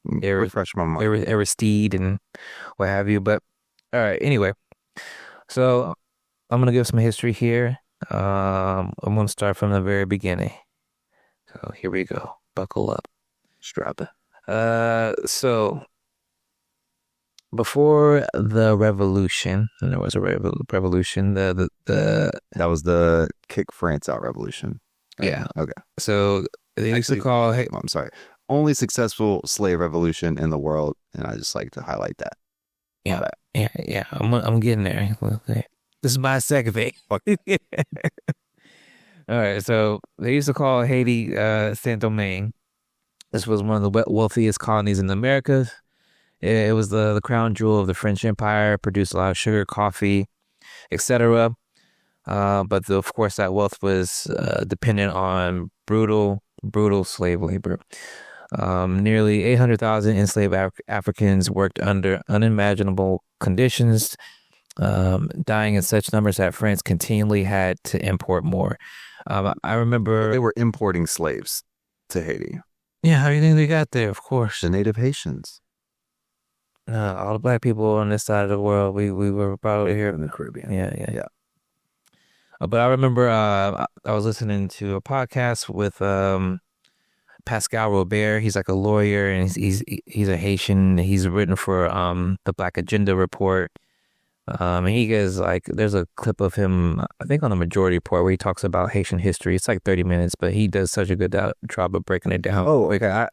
Refresh my mind. Aristide and what have you. But all right, anyway, so I'm gonna give some history here. I'm gonna start from the very beginning. So here we go. Buckle up. Strap it. So before the revolution, and there was a revolution. The That was the Kick France Out revolution. Right? Yeah. Okay. So they used to Actually, call I'm sorry. Only successful slave revolution in the world, and I just like to highlight that. Yeah. I'm getting there. This is my second thing. All right. So they used to call Haiti Saint Domingue. This was one of the wealthiest colonies in the Americas. It was the crown jewel of the French Empire. Produced a lot of sugar, coffee, etc. But of course, that wealth was dependent on brutal slave labor. Nearly 800,000 enslaved Africans worked under unimaginable conditions, dying in such numbers that France continually had to import more. I remember They were importing slaves to Haiti. Yeah, how do you think they got there? Of course, The native Haitians all the black people on this side of the world. We were probably here. in the Caribbean. Yeah. But I remember I was listening to a podcast with Pascal Robert. He's like a lawyer, and he's a Haitian. He's written for the Black Agenda Report. And he gets like, there's a clip of him, I think on the Majority Report, where he talks about Haitian history. It's like 30 minutes, but he does such a good job of breaking it down. Oh, okay.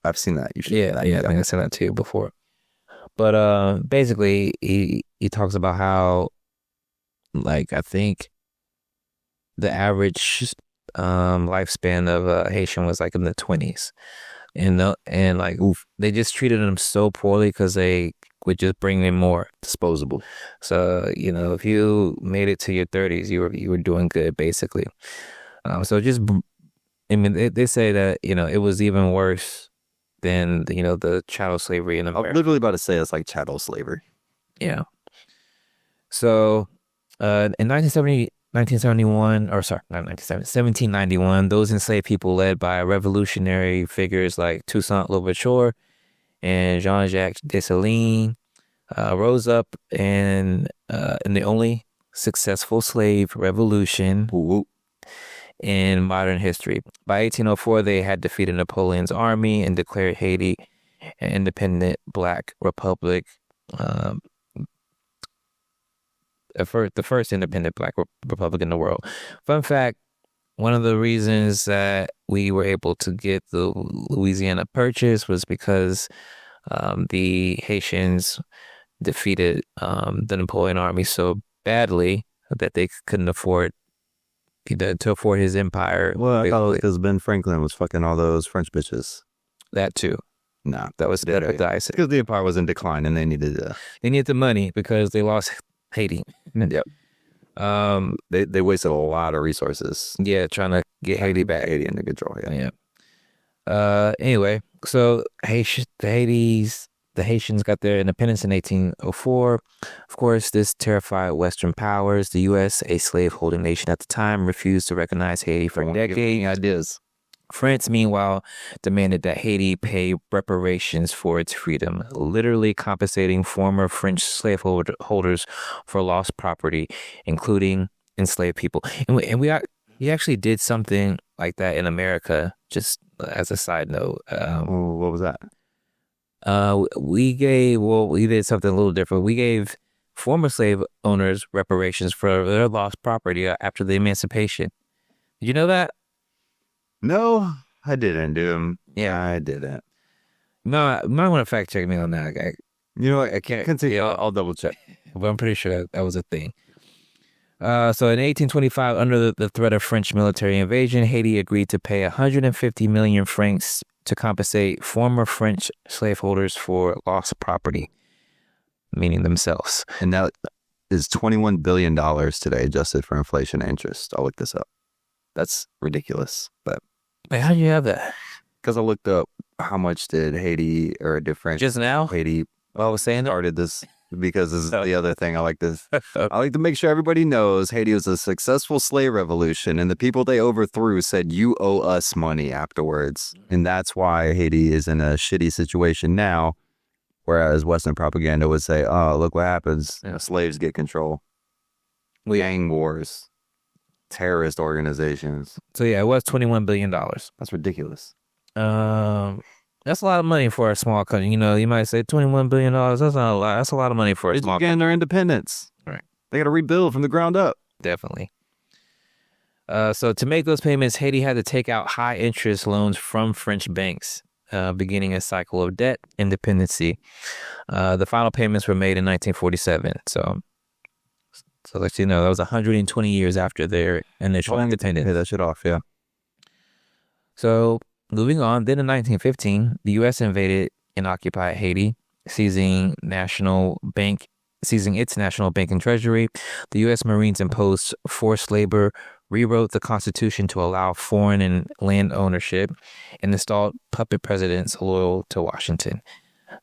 I've seen that. You should. Yeah, I think I said that to you before. But basically, he talks about how, like, I think the average lifespan of a Haitian was like in the 20s, and like they just treated them so poorly because they would just bring in more. Disposable. So if you made it to your 30s, you were doing good basically. So just, I mean, they say that it was even worse than the chattel slavery in I'm America. literally about to say it's like chattel slavery. Yeah. So, in 1971, or sorry, not 1791, those enslaved people led by revolutionary figures like Toussaint Louverture and Jean-Jacques Dessalines rose up in the only successful slave revolution in modern history. By 1804, they had defeated Napoleon's army and declared Haiti an independent black republic, the first independent black republic in the world. Fun fact, one of the reasons that we were able to get the Louisiana Purchase was because the Haitians defeated the Napoleon army so badly that they couldn't afford to afford his empire. Well, I thought it was because Ben Franklin was fucking all those French bitches. That too. No, That was because the empire was in decline and they needed the money because they lost Haiti. Yep. They wasted a lot of resources. Yeah, trying to get Haiti back. Haiti under control. Yeah. Anyway, so the Haitians got their independence in 1804. Of course, this terrified Western powers. The U.S., a slave-holding nation at the time, refused to recognize Haiti for decades. Ideas. France, meanwhile, demanded that Haiti pay reparations for its freedom, literally compensating former French slaveholders for lost property, including enslaved people. And we actually did something like that in America, just as a side note. What was that? We did something a little different. We gave former slave owners reparations for their lost property after the emancipation. Did you know that? No, I didn't do them. Yeah, I didn't. No, you might want to fact check me on that. You know what? I can't see. I'll double check. But I'm pretty sure that was a thing. So in 1825, under the threat of French military invasion, Haiti agreed to pay 150 million francs to compensate former French slaveholders for lost property, meaning themselves. And that is $21 billion today, adjusted for inflation and interest. I'll look this up. That's ridiculous. But Wait, how do you have that? because I looked up how much did Haiti or different Just now? Haiti I was saying that? started this, because this is the other thing I like this. I like to make sure everybody knows Haiti was a successful slave revolution, and the people they overthrew said, "You owe us money" afterwards. And that's why Haiti is in a shitty situation now, whereas Western propaganda would say, "Oh, look what happens. Yeah. Slaves get control. Gang wars. Terrorist organizations." So yeah, it was $21 billion. That's ridiculous. That's a lot of money for a small country. You know, you might say $21 billion. That's not a lot. That's a lot of money for a They're small getting their independence. Right. They got to rebuild from the ground up. Definitely. So to make those payments, Haiti had to take out high interest loans from French banks, beginning a cycle of debt and dependency. The final payments were made in 1947. So let you know, that was 120 years after their initial independence. Pay that shit off, yeah. So moving on, then in 1915, the U.S. invaded and occupied Haiti, seizing its national bank and treasury. The U.S. Marines imposed forced labor, rewrote the Constitution to allow foreign and land ownership, and installed puppet presidents loyal to Washington.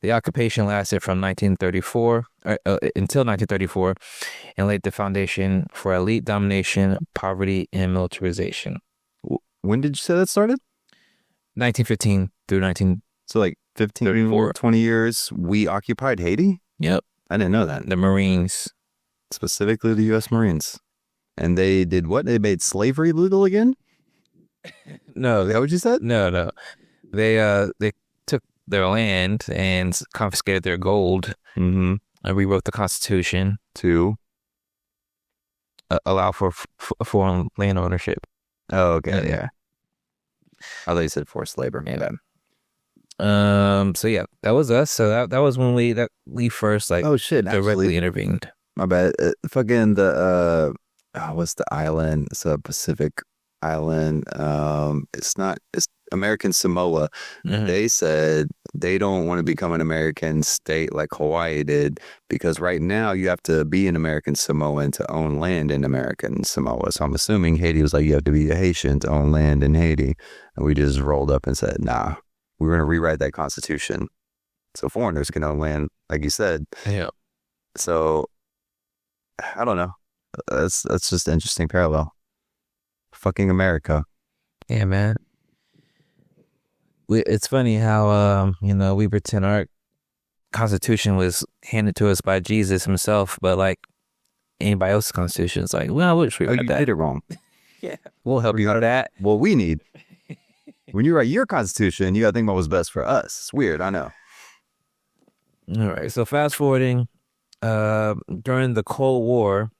The occupation lasted from 1934 until 1934 and laid the foundation for elite domination, poverty, and militarization. When did you say that started? 1915 through 19... So like 15, 34. 20 years, we occupied Haiti? Yep. I didn't know that. The Marines. Specifically the U.S. Marines. And they did what? They made slavery legal again? No, Is that what you said? no. They took their land and confiscated their gold Mm-hmm. and rewrote the Constitution To? allow for foreign land ownership. Oh, okay. Yeah. I thought you said forced labor. My Yeah. bad. So yeah, that was us. So that was when we first Oh, shit. directly Actually, intervened. my bad. Fucking the, what's the island? It's a Pacific island. It's American Samoa. Mhm. They said they don't want to become an American state like Hawaii did, because right now you have to be an American Samoan to own land in American Samoa. So I'm assuming Haiti was like, you have to be a Haitian to own land in Haiti. And we just rolled up and said, nah, we're going to rewrite that constitution so foreigners can own land, like you said. Yeah. So I don't know. That's just an interesting parallel. Fucking America. Yeah, man. It's funny how we pretend our Constitution was handed to us by Jesus himself, but like anybody else's Constitution, it's like, well, I wish we Oh, read you that. did it wrong. Yeah, we'll help you out of that. What we need. When you write your Constitution, you gotta think about what's best for us. It's weird, I know. All right, so fast forwarding, during the Cold War,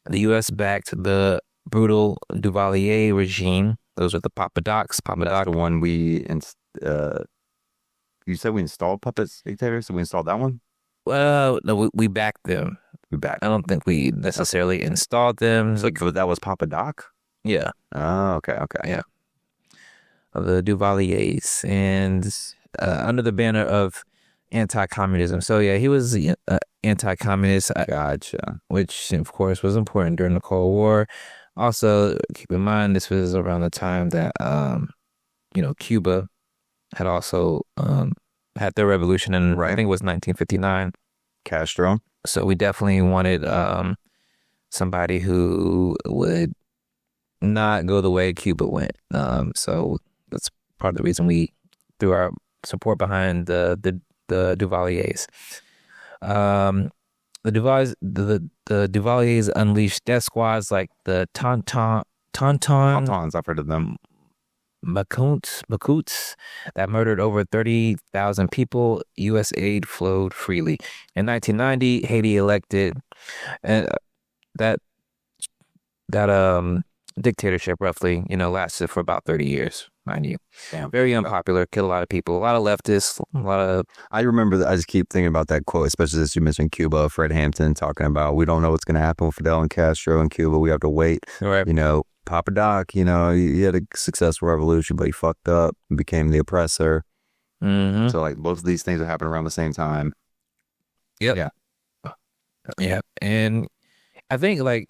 the U.S. backed the brutal Duvalier regime. Those are the Papa Docs. That's the one you said we installed puppets dictators, so we installed that one? Well, no, we backed them. We back. I don't think we necessarily installed them. So that was Papa Doc? Yeah, Oh, okay. Yeah. Of the Duvaliers, and under the banner of anti-communism. So yeah, he was anti-communist, Gotcha. which of course was important during the Cold War. Also, keep in mind this was around the time that Cuba had also had their revolution, and Right. I think it was 1959. Castro. So we definitely wanted somebody who would not go the way Cuba went. So that's part of the reason we threw our support behind the Duvaliers. The Duvaliers unleashed death squads like the Tauntaun Tauntauns, I've heard of them. Makuts that murdered over 30,000 people. U.S. aid flowed freely. In 1990, Haiti elected, and that dictatorship roughly, lasted for about 30 years, mind you. Damn. Very unpopular, killed a lot of people, a lot of leftists, a lot of I remember that. I just keep thinking about that quote, especially as you mentioned Cuba, Fred Hampton talking about, we don't know what's going to happen with Fidel and Castro in Cuba. We have to wait. right. Papa Doc, he had a successful revolution, but he fucked up and became the oppressor. Mm-hmm. So like both of these things are happening around the same time. Yep. Yeah. Yeah. And I think like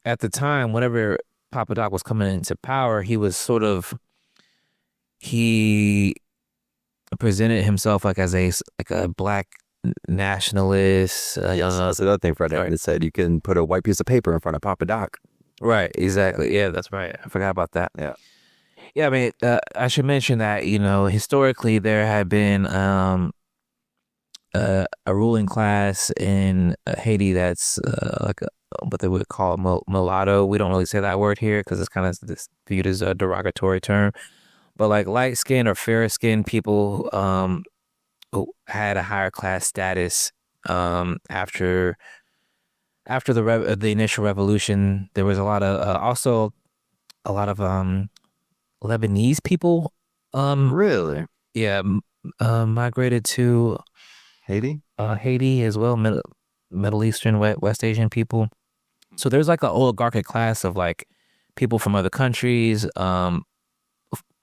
at the time, whenever Papa Doc was coming into power, he presented himself like as a black nationalist. That's another thing Fred Hampton said. You can put a white piece of paper in front of Papa Doc. Right. Exactly. Yeah, that's right. I forgot about that. Yeah. Yeah. I mean, I should mention that historically there had been a ruling class in Haiti that's like what they would call mulatto. We don't really say that word here because it's kind of viewed as a derogatory term. But like light skinned or fair skinned people who had a higher class status after the initial revolution. There was a lot of Lebanese people. Really? Yeah, migrated to Haiti? Haiti as well, Middle Eastern, West Asian people. So there's like an oligarchic class of like people from other countries,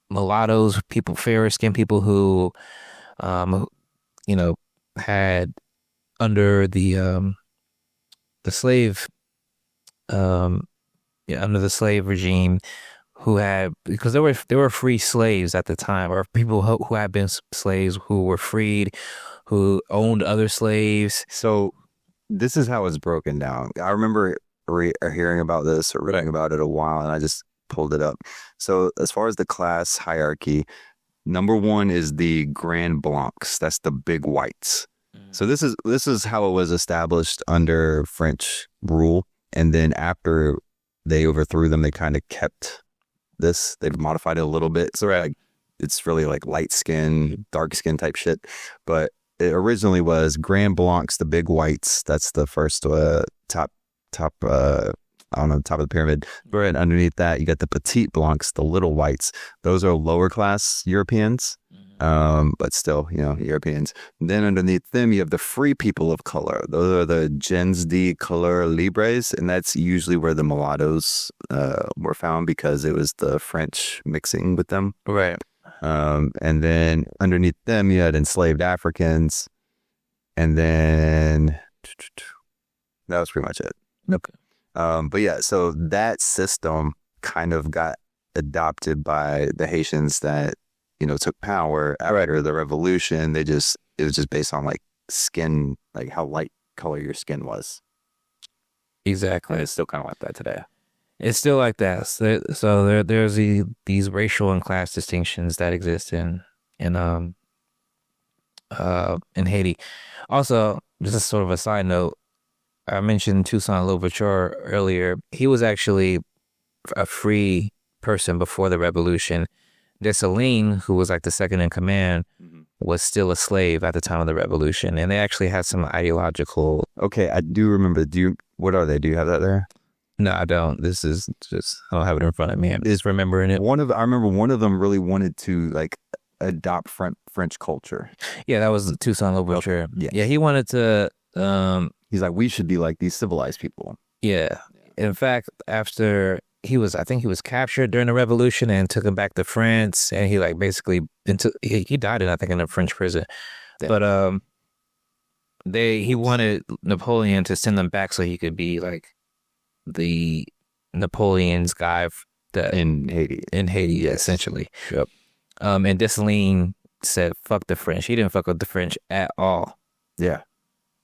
mulattoes, people, fairer skinned people who, had under the slave, under the slave regime, who had, because there were free slaves at the time, or people who had been slaves who were freed, who owned other slaves. So this is how it's broken down. I remember hearing about this or reading about it a while, and I just pulled it up. So as far as the class hierarchy, number one is the Grand Blancs. That's the big whites. So this is how it was established under French rule. And then after they overthrew them, they kind of kept this. They've modified it a little bit. So like, it's really like light skin, dark skin type shit. But it originally was Grand Blancs, the big whites. That's the first top of the pyramid. Right underneath that, you got the Petit Blancs, the little whites. Those are lower class Europeans, but still, Europeans. And then underneath them, you have the free people of color. Those are the gens de couleur libres, and that's usually where the mulattoes were found because it was the French mixing with them. Right. And then underneath them, you had enslaved Africans, and then that was pretty much it. Okay. But yeah, so that system kind of got adopted by the Haitians that, took power after the revolution. It was just based on like skin, like how light color your skin was. Exactly. And it's still kind of like that today. It's still like that. So there's these racial and class distinctions that exist in Haiti. Also, just a sort of a side note, I mentioned Toussaint Louverture earlier. He was actually a free person before the revolution. Dessalines, who was like the second in command, was still a slave at the time of the revolution, and they actually had some ideological. Okay, I do remember. What are they? Do you have that there? No, I don't. This is just, I don't have it in front of me. I'm just remembering it. I remember one of them really wanted to like adopt French culture. Yeah, that was Toussaint Louverture. Yes. Yeah, he wanted to. He's like, we should be like these civilized people. Yeah. In fact, after I think he was captured during the revolution and took him back to France, and he like basically he died I think in a French prison. Yeah. But he wanted Napoleon to send them back so he could be like the Napoleon's guy In Haiti. essentially. Yep. And Dessalines said, fuck the French. He didn't fuck with the French at all. Yeah.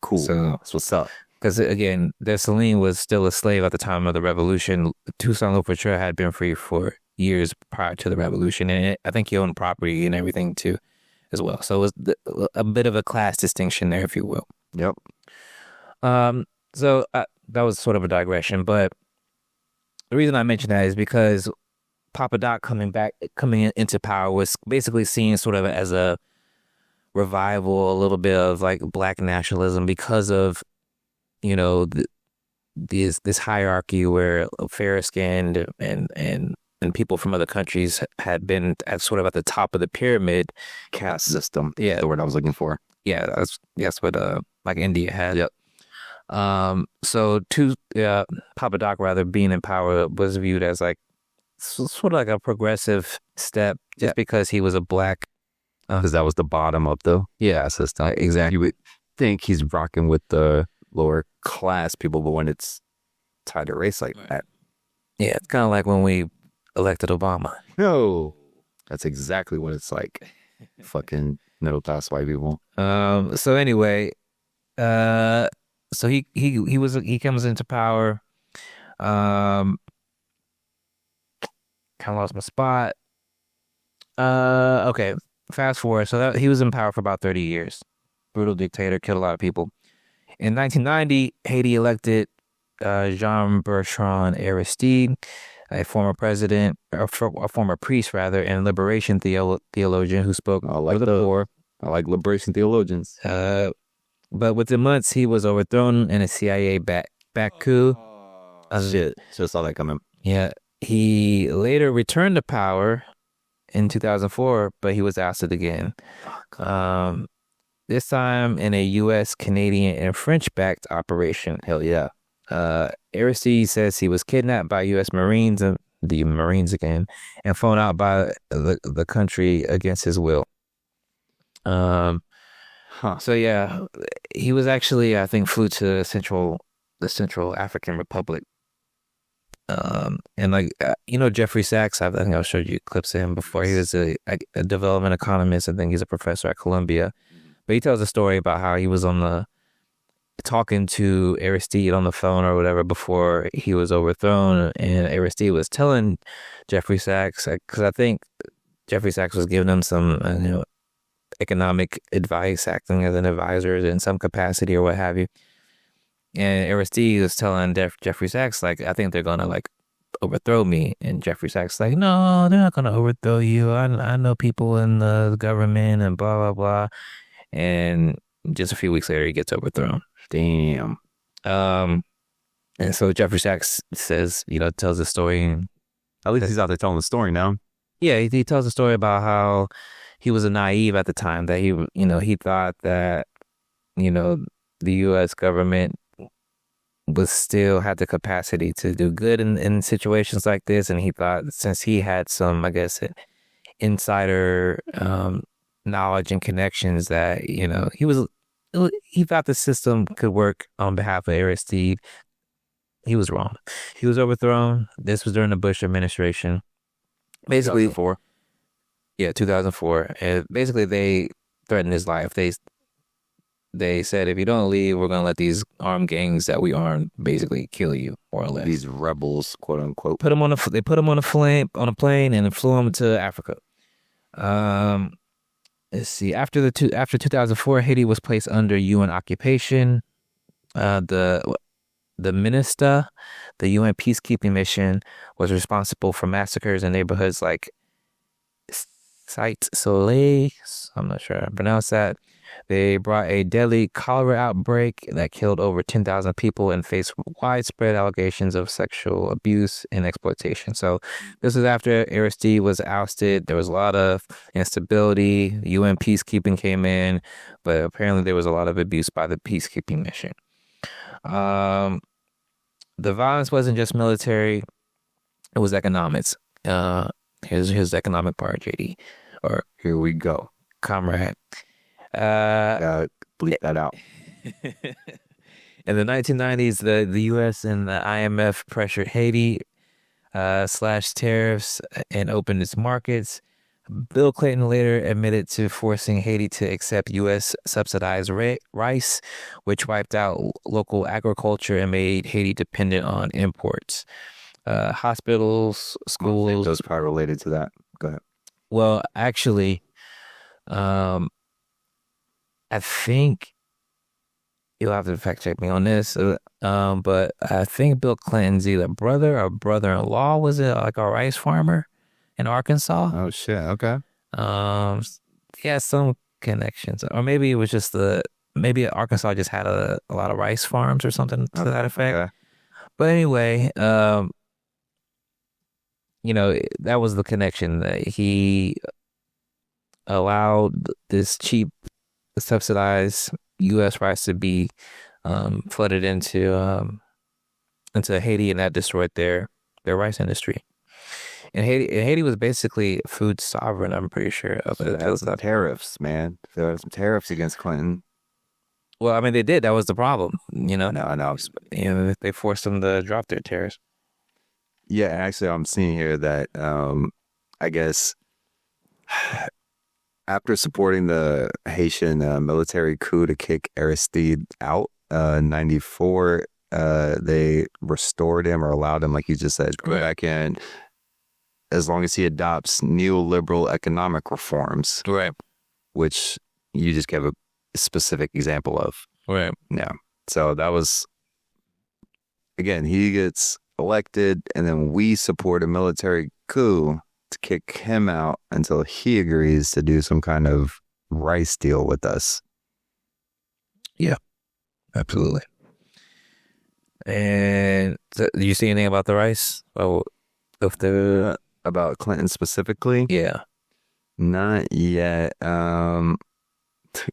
Cool. So that's what's up. because again, Dessalines was still a slave at the time of the revolution. Toussaint Louverture had been free for years prior to the revolution, and I think he owned property and everything too, as well. So it was a bit of a class distinction there, if you will. Yep. So that was sort of a digression, but the reason I mention that is because Papa Doc coming into power was basically seen sort of as a revival, a little bit of like black nationalism because of, you know, this hierarchy where fair skinned and people from other countries had been at sort of at the top of the pyramid Caste system. Yeah. The word I was looking for. Yeah, that's what like India had. Yep. So Papa Doc rather being in power was viewed as like sort of like a progressive step just because he was a black. Because that was the bottom of the system. Exactly. You would think he's rocking with the lower class people, but when it's tied to race like that. Yeah, it's kind of like when we elected Obama. No. That's exactly what it's like. Fucking middle class white people. So anyway, so he comes into power. Kind of lost my spot. Okay. Fast forward. So he was in power for about 30 years. Brutal dictator, killed a lot of people. In 1990, Haiti elected Jean-Bertrand Aristide, a former priest rather, and liberation theologian who spoke for the poor. I like liberation theologians. But within months, he was overthrown in a CIA-backed coup. Shit. Should have saw that coming. Yeah. He later returned to power in 2004, but he was ousted again. This time in a U.S., Canadian, and French-backed operation. Hell yeah. Aristide says he was kidnapped by U.S. Marines, the Marines again, and flown out by the country against his will. So yeah, he was actually, I think, flew to the Central African Republic. And like, Jeffrey Sachs, I think I've showed you clips of him before. He was a development economist. I think he's a professor at Columbia. But he tells a story about how he was talking to Aristide on the phone or whatever before he was overthrown. And Aristide was telling Jeffrey Sachs, because I think Jeffrey Sachs was giving him some, economic advice, acting as an advisor in some capacity or what have you. And Aristide was telling Jeffrey Sachs, like, I think they're going to, like, overthrow me. And Jeffrey Sachs like, no, they're not going to overthrow you. I know people in the government and blah, blah, blah. And just a few weeks later, he gets overthrown. Damn. And so Jeffrey Sachs says, tells the story. At least he's out there telling the story now. Yeah, he tells a story about how he was a naive at the time, that he thought that, the U.S. government had the capacity to do good in situations like this. And he thought, since he had some, I guess, insider knowledge and connections, that, he thought the system could work on behalf of Aristide. He was wrong. He was overthrown. This was during the Bush administration. Basically, 2004. Yeah, 2004. And basically, they threatened his life. they said, if you don't leave, we're gonna let these armed gangs that we armed basically kill you, more or less. These rebels, quote unquote. They put them on a plane and flew them to Africa. Let's see. After 2004, Haiti was placed under UN occupation. The MINUSTA, the UN peacekeeping mission, was responsible for massacres in neighborhoods like Cite Soleil. I'm not sure how to pronounce that. They brought a deadly cholera outbreak that killed over 10,000 people and faced widespread allegations of sexual abuse and exploitation. So this is after Aristide was ousted. There was a lot of instability. UN peacekeeping came in, but apparently there was a lot of abuse by the peacekeeping mission. The violence wasn't just military, it was economics. Here's the economic part, JD, or Here we go. comrade. Bleep that out. In the 1990s, the U.S. and the IMF pressured Haiti, slashed tariffs, and opened its markets. Bill Clinton later admitted to forcing Haiti to accept U.S. subsidized rice, which wiped out local agriculture and made Haiti dependent on imports. Hospitals, I think schools. those probably related to that. Go ahead. Well, actually, I think you'll have to fact check me on this. But I think Bill Clinton's either brother or brother-in-law was like a rice farmer in Arkansas. Oh shit. Okay. Yeah, some connections, or maybe it was just maybe Arkansas just had a lot of rice farms or something to that effect. Okay. But anyway, that was the connection. That he allowed this cheap, subsidized U.S. rice to be flooded into Haiti, and that destroyed their rice industry. And Haiti was basically food sovereign, I'm pretty sure. That was the tariffs, man. There were some tariffs against Clinton. Well, I mean, they did. That was the problem, No. They forced them to drop their tariffs. Yeah, actually, I'm seeing here that I guess after supporting the Haitian military coup to kick Aristide out in 94, they restored him or allowed him, like you just said, to go back in as long as he adopts neoliberal economic reforms, Right. which you just gave a specific example of. Right. Yeah. So that was, again, he gets elected, and then we support a military coup to kick him out until he agrees to do some kind of rice deal with us. Absolutely. And do you see anything about the rice? Oh, if the About Clinton specifically, yeah. not yet.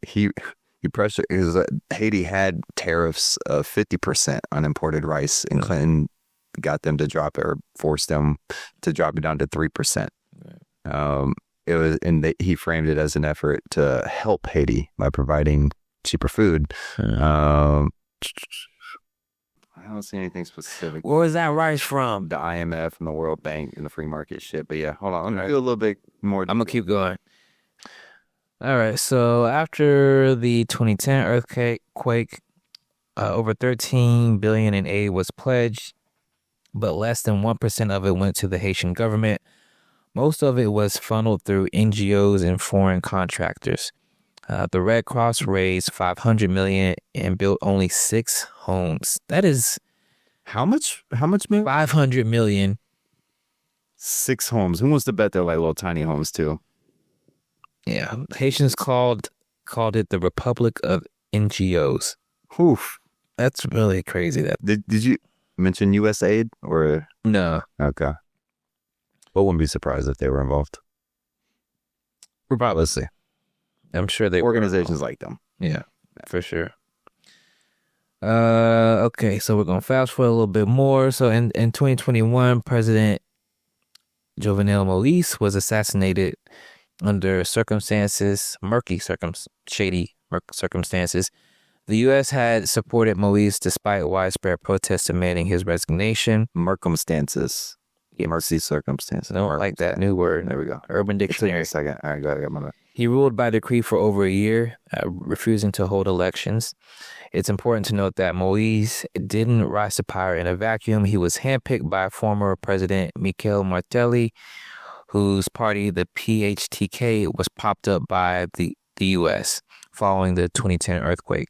He pressured because Haiti had tariffs of 50% on imported rice, and Clinton got them to drop it, or forced them to drop it down to 3%. It was, and he framed it as an effort to help Haiti by providing cheaper food. I don't see anything specific. Where was that rice from? The IMF and the World Bank and the free market shit. But yeah, hold on. I'm gonna do a little bit more. I'm gonna keep going. All right. So after the 2010 earthquake, over $13 billion in aid was pledged, but less than 1% of it went to the Haitian government. Most of it was funneled through NGOs and foreign contractors. The Red Cross raised $500 million and built only 6 homes. That is How much? How much, man? $500 million. 6 homes. Who wants to bet they're like little tiny homes too? Yeah, Haitians called it the Republic of NGOs. Oof. That's really crazy. That Did you mention USAID or? no, Okay. But wouldn't be surprised if they were involved. probably. I'm sure they Organizations like them. Yeah, for sure. Okay, so we're gonna fast forward a little bit more. So in 2021, President Jovenel Moïse was assassinated under murky circumstances. The U.S. had supported Moïse despite widespread protests demanding his resignation. Circumstances. Murky circumstances. I don't like that new word. There we go. Urban It took me Dictionary. a second. All right, go ahead. He ruled by decree for over a year, refusing to hold elections. It's important to note that Moise didn't rise to power in a vacuum. He was handpicked by former President Michel Martelly, whose party, the PHTK, was popped up by the U.S. following the 2010 earthquake.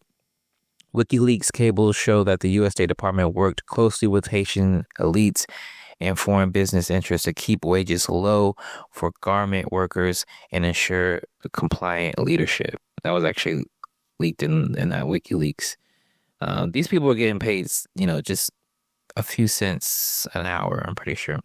WikiLeaks cables show that the U.S. State Department worked closely with Haitian elites and foreign business interests to keep wages low for garment workers and ensure compliant leadership. That was actually leaked in that WikiLeaks. These people were getting paid, just a few cents an hour, I'm pretty sure.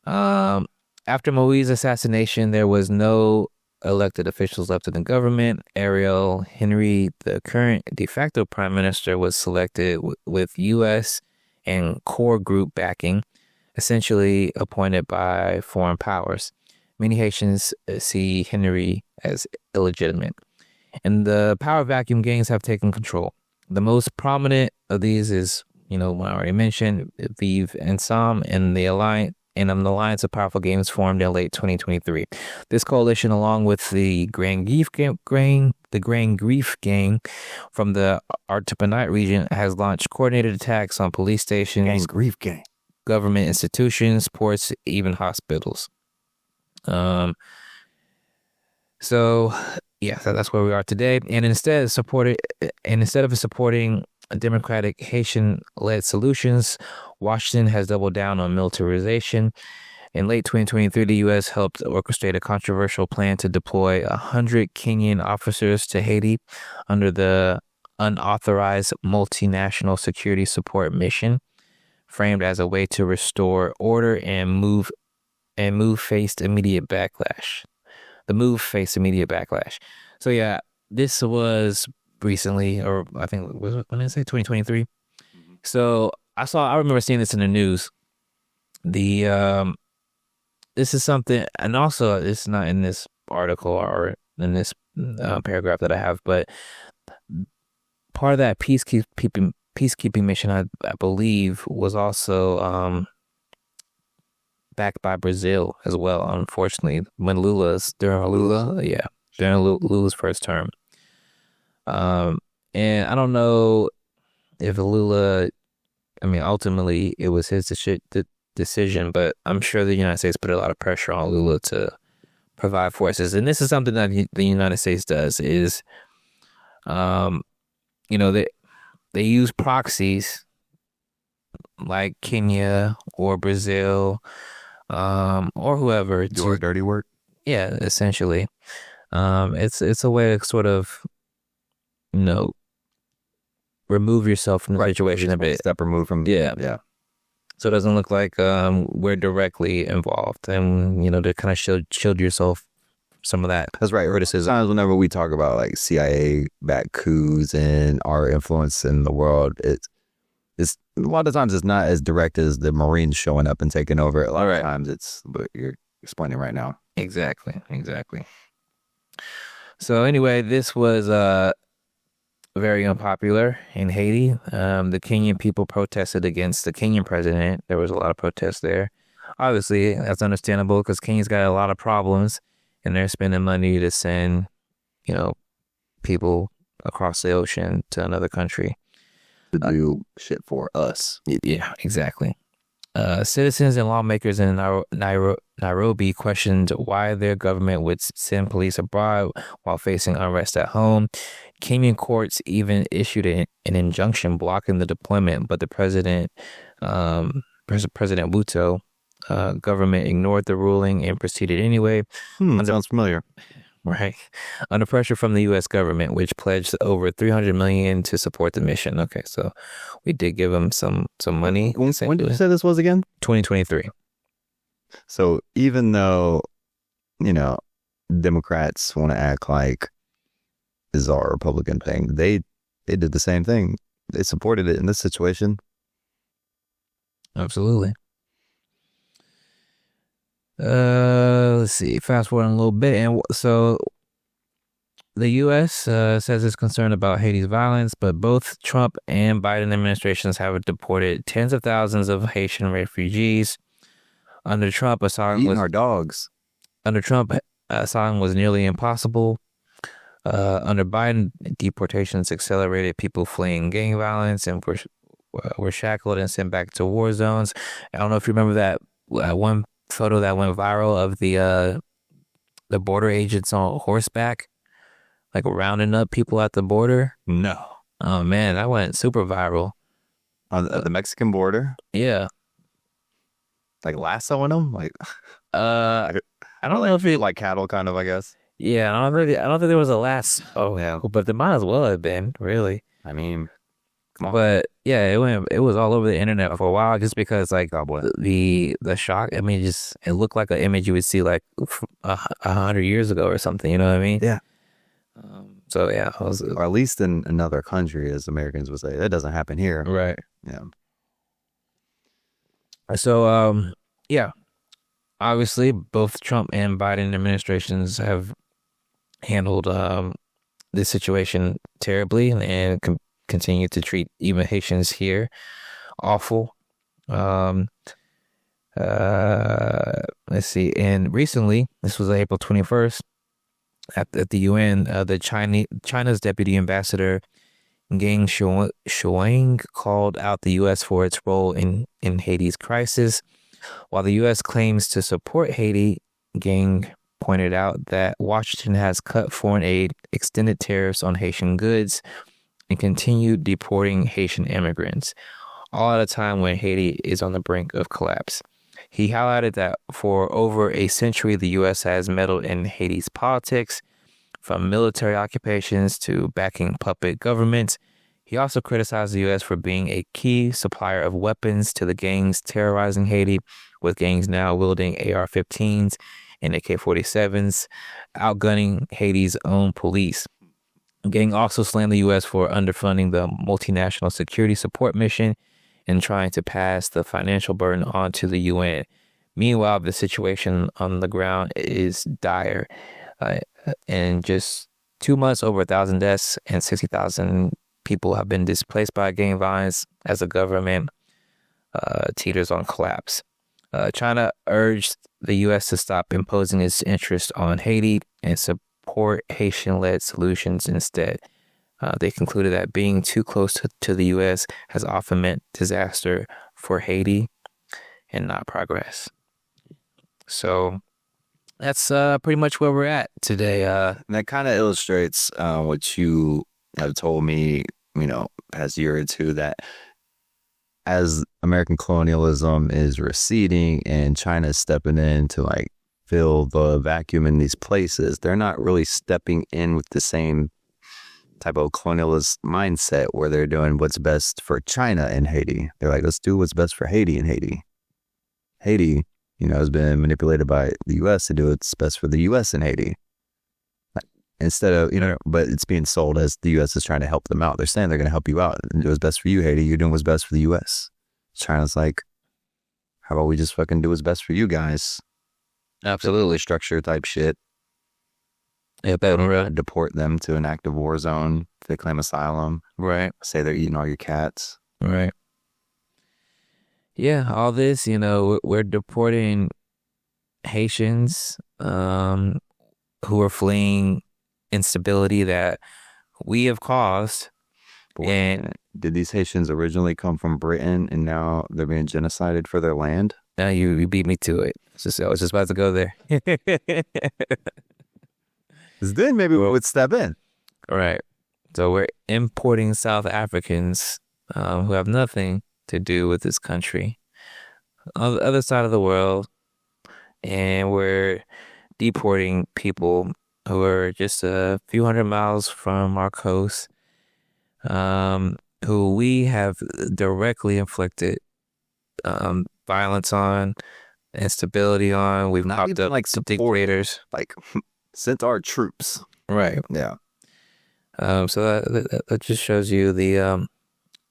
After Moise's assassination, there was no elected officials left in the government. Ariel Henry, the current de facto prime minister, was selected with U.S. and core group backing, essentially appointed by foreign powers. Many Haitians see Henry as illegitimate, and the power vacuum gangs have taken control. The most prominent of these is, what I already mentioned, Vive Ensemble and an alliance of powerful gangs formed in late 2023. This coalition, along with the Grand Grief Gang from the Artibonite region, has launched coordinated attacks on police stations, government institutions, ports, even hospitals. So that's where we are today. And instead of supporting democratic Haitian-led solutions, Washington has doubled down on militarization. In late 2023, the U.S. helped orchestrate a controversial plan to deploy 100 Kenyan officers to Haiti under the unauthorized multinational security support mission, framed as a way to restore order and move faced immediate backlash. The move faced immediate backlash. So yeah, this was recently, or I think, when did I say 2023? Mm-hmm. So I remember seeing this in the news. This is something, and also it's not in this article or in this paragraph that I have, but part of that peacekeeping mission, I believe, was also backed by Brazil as well. Unfortunately, when during Lula's first term. And I don't know if Lula, ultimately it was his decision, but I'm sure the United States put a lot of pressure on Lula to provide forces. And this is something that the United States does is, they use proxies like Kenya or Brazil, or whoever. Do dirty work. Yeah, essentially. It's a way to sort of, remove yourself from the situation a bit. Step removed from. Yeah. So it doesn't look like we're directly involved, and to kind of shield yourself some of that. That's right. Criticism. Sometimes whenever we talk about like CIA-backed coups and our influence in the world, it's a lot of times it's not as direct as the Marines showing up and taking over. A lot of times it's what you're explaining right now. Exactly. So anyway, this was very unpopular in Haiti. The Kenyan people protested against the Kenyan president. There was a lot of protests there. Obviously, that's understandable because Kenya's got a lot of problems, and they're spending money to send, people across the ocean to another country to do shit for us. Yeah, exactly. Citizens and lawmakers in Nairobi questioned why their government would send police abroad while facing unrest at home. Kenyan courts even issued an injunction blocking the deployment, but the President Ruto government ignored the ruling and proceeded anyway. Sounds familiar. Right. Under pressure from the U.S. government, which pledged over $300 million to support the mission. Okay, so we did give them some money. When did you say this was again? 2023. So even though, Democrats want to act like this is our Republican thing, they did the same thing. They supported it in this situation. Absolutely. Let's see. Fast forward a little bit, and so the U.S. says it's concerned about Haiti's violence, but both Trump and Biden administrations have deported tens of thousands of Haitian refugees. Under Trump, asylum eating our dogs. Under Trump, asylum was nearly impossible. Under Biden, deportations accelerated, people fleeing gang violence and were shackled and sent back to war zones. I don't know if you remember that one photo that went viral of the border agents on horseback, like rounding up people at the border. No. Oh man, that went super viral. On the Mexican border? Yeah. Like lassoing them? Like, I don't know if it like cattle, kind of, I guess. Yeah, I don't think there was a last. Oh yeah, but there might as well have been, really. I mean, come on. But yeah, it was all over the internet for a while, just because like Cowboy. the shock. I mean, it looked like an image you would see like 100 years ago or something. You know what I mean? Yeah. So yeah, Or at least in another country, as Americans would say. That doesn't happen here. right. Yeah. So yeah, obviously both Trump and Biden administrations have handled this situation terribly and continue to treat even Haitians here awful. Let's see. And recently, this was April 21st, at the UN, China's deputy ambassador Geng Shuang called out the U.S. for its role in Haiti's crisis. While the U.S. claims to support Haiti, Geng pointed out that Washington has cut foreign aid, extended tariffs on Haitian goods, and continued deporting Haitian immigrants, all at a time when Haiti is on the brink of collapse. He highlighted that for over a century, the U.S. has meddled in Haiti's politics, from military occupations to backing puppet governments. He also criticized the U.S. for being a key supplier of weapons to the gangs terrorizing Haiti, with gangs now wielding AR-15s and AK-47s, outgunning Haiti's own police. Geng also slammed the U.S. for underfunding the multinational security support mission and trying to pass the financial burden on to the UN. Meanwhile, the situation on the ground is dire. In just 2 months, over 1,000 deaths and 60,000 people have been displaced by gang violence as the government teeters on collapse. China urged the U.S. to stop imposing its interest on Haiti and support Haitian-led solutions instead. They concluded that being too close to the U.S. has often meant disaster for Haiti and not progress. So that's pretty much where we're at today. And that kind of illustrates what you have told me, past year or two, that as American colonialism is receding and China is stepping in to like fill the vacuum in these places, they're not really stepping in with the same type of colonialist mindset where they're doing what's best for China and Haiti. They're like, let's do what's best for Haiti and Haiti. Haiti, has been manipulated by the U.S. to do what's best for the U.S. and Haiti. Instead of, but it's being sold as the U.S. is trying to help them out. They're saying they're going to help you out and do what's best for you, Haiti. You're doing what's best for the U.S. China's like, how about we just fucking do what's best for you guys? Absolutely. Structure type shit. Yeah, deport them to an active war zone if they claim asylum. Right. Say they're eating all your cats. Right. Yeah, all this, we're deporting Haitians who are fleeing instability that we have caused. And did these Haitians originally come from Britain and now they're being genocided for their land? Now you beat me to it. I was just about to go there. Then maybe we would step in. Right. So we're importing South Africans who have nothing to do with this country on the other side of the world, and we're deporting people who are just a few hundred miles from our coast, who we have directly inflicted violence on, instability on. We've Not popped even up like some dictators, like sent our troops. right? Yeah. So that just shows you the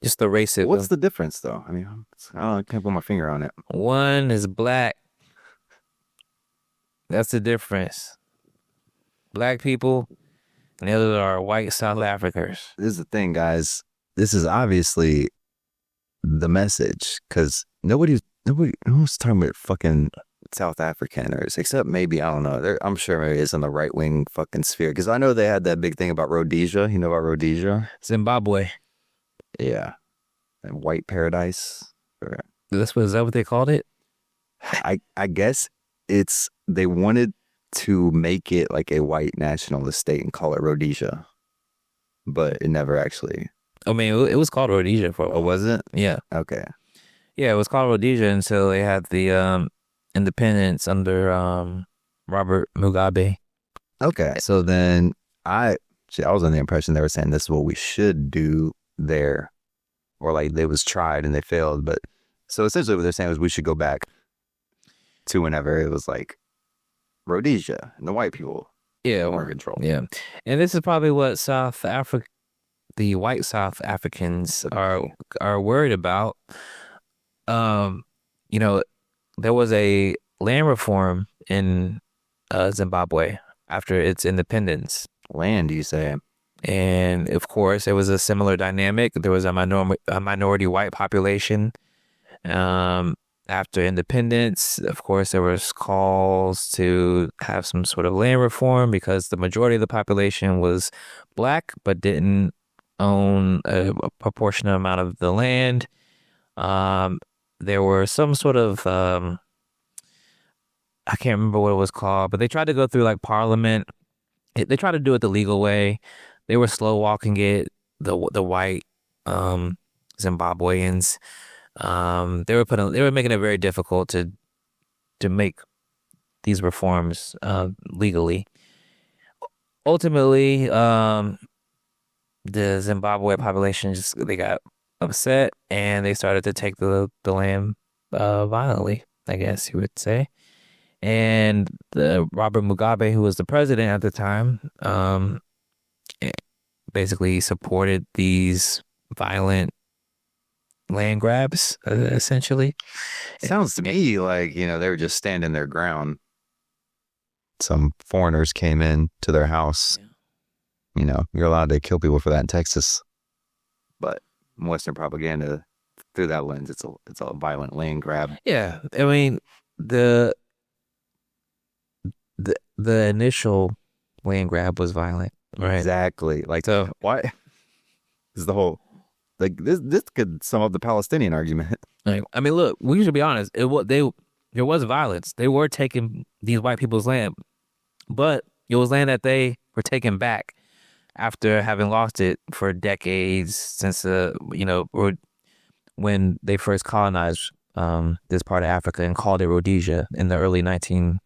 just the racism. What's the difference, though? I mean, I can't put my finger on it. One is black. That's the difference. Black people, and the others are white South Africans. This is the thing, guys. This is obviously the message, because nobody was talking about fucking South African, or except maybe, I don't know. I'm sure maybe it's in the right wing fucking sphere, because I know they had that big thing about Rhodesia. You know about Rhodesia? Zimbabwe. Yeah, and white paradise. Is that what they called it? I guess they wanted to make it like a white nationalist state and call it Rhodesia, but it never actually. I mean, it was called Rhodesia for a while. Oh, was it? Yeah. Okay. Yeah, it was called Rhodesia until they had the independence under Robert Mugabe. Okay. So then I was under the impression they were saying this is what we should do there, or like they was tried and they failed. But so essentially what they're saying was we should go back to whenever it was like Rhodesia and the white people were in control. Yeah. And this is probably what the white South Africans are worried about. You know, there was a land reform in Zimbabwe after its independence. Land, you say? And of course, it was a similar dynamic. There was a minority white population. After independence, of course, there was calls to have some sort of land reform because the majority of the population was black, but didn't own a proportionate amount of the land. There were some sort of I can't remember what it was called, but they tried to go through like parliament. They tried to do it the legal way. They were slow walking it. The white Zimbabweans. They were making it very difficult to make these reforms legally. Ultimately, the Zimbabwe population they got upset and they started to take the land violently, I guess you would say. And Robert Mugabe, who was the president at the time, basically supported these violent land grabs, essentially. Sounds to me like, they were just standing their ground. Some foreigners came in to their house. Yeah. You're allowed to kill people for that in Texas. But Western propaganda, through that lens, it's a violent land grab. Yeah. I mean, the initial land grab was violent, right? Exactly. Like, so why is the whole, like, this could sum up the Palestinian argument. Like, I mean, look, we should be honest. There was violence. They were taking these white people's land, but it was land that they were taking back after having lost it for decades since when they first colonized this part of Africa and called it Rhodesia in the early late 1800s.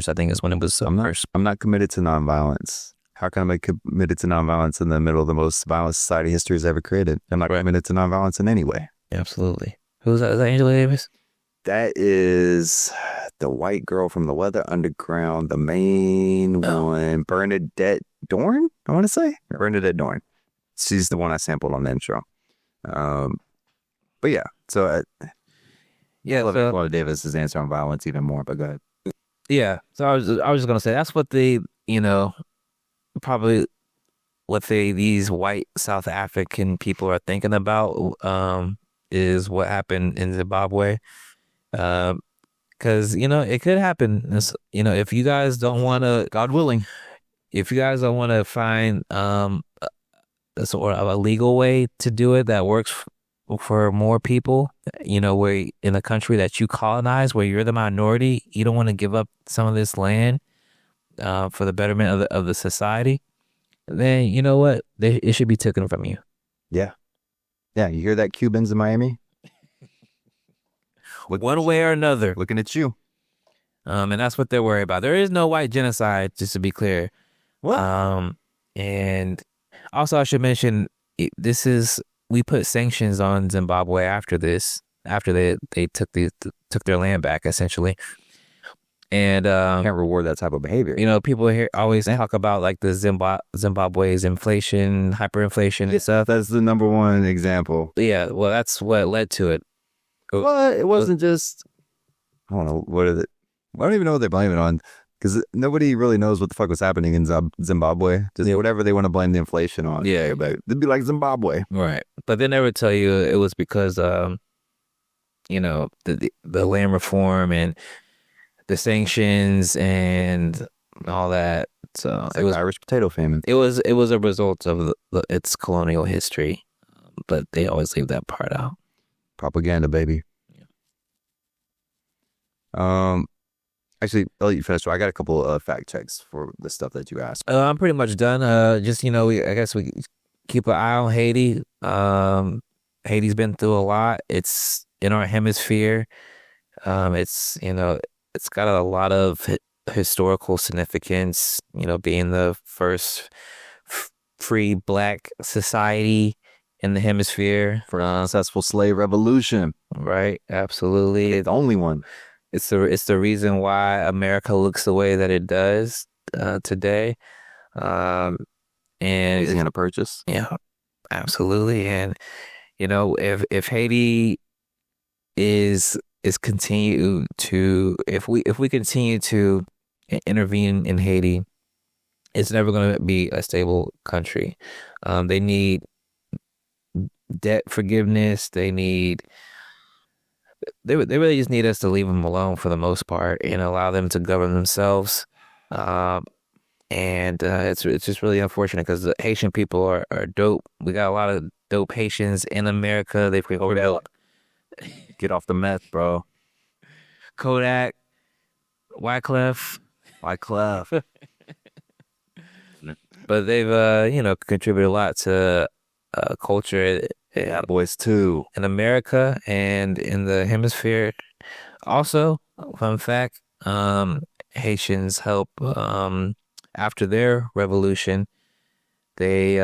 I think is when it was first. I'm not committed to nonviolence. How can I be committed to nonviolence in the middle of the most violent society history has ever created? I'm not committed to nonviolence in any way. Absolutely. Who's that? Is that Angela Davis? That is the white girl from the Weather Underground, the main one, Bernadette Dorn, I want to say. Bernadette Dorn. She's the one I sampled on the intro. But yeah, so I love Angela Davis's answer on violence even more, but go ahead. Yeah, so I was just gonna say that's what probably what these white South African people are thinking about is what happened in Zimbabwe, because it could happen. If you guys don't want to, God willing, if you guys don't want to find a sort of a legal way to do it that works for more people, where in a country that you colonize, where you're the minority, you don't want to give up some of this land for the betterment of the society, then you know what? It should be taken from you. Yeah. Yeah, you hear that, Cubans in Miami? One way or another. Looking at you. And that's what they're worried about. There is no white genocide, just to be clear. What? And also I should mention, we put sanctions on Zimbabwe after they took their land back, essentially. And can't reward that type of behavior. People here always talk about like the Zimbabwe's inflation, hyperinflation and stuff. That's the number one example. Yeah, well, that's what led to it. Well, it wasn't just. I don't know what is it. I don't even know what they blame it on, because nobody really knows what the fuck was happening in Zimbabwe. Just whatever they want to blame the inflation on. Yeah, it'd be like Zimbabwe, right? But they never tell you it was because the land reform and the sanctions and all that. So It's like the Irish potato famine. it was a result of its colonial history, but they always leave that part out. Propaganda, baby. Actually, I'll let you finish. So I got a couple of fact checks for the stuff that you asked. I'm pretty much done. Just I guess we keep an eye on Haiti. Haiti's been through a lot. It's in our hemisphere. It's it's got a lot of historical significance. Being the first free Black society in the hemisphere. For an successful slave revolution. Right, absolutely. The only one. It's the reason why America looks the way that it does today. And Amazing in a purchase. yeah, absolutely. And if Haiti is continue to if we continue to intervene in Haiti, it's never going to be a stable country. They need debt forgiveness. They really just need us to leave them alone for the most part and allow them to govern themselves. And it's just really unfortunate because the Haitian people are dope. We got a lot of dope Haitians in America. They've developed Get off the meth, bro. Kodak, Wyclef, but they've contributed a lot to culture Boys too. in America and in the hemisphere. Also, fun fact, Haitians help after their revolution. They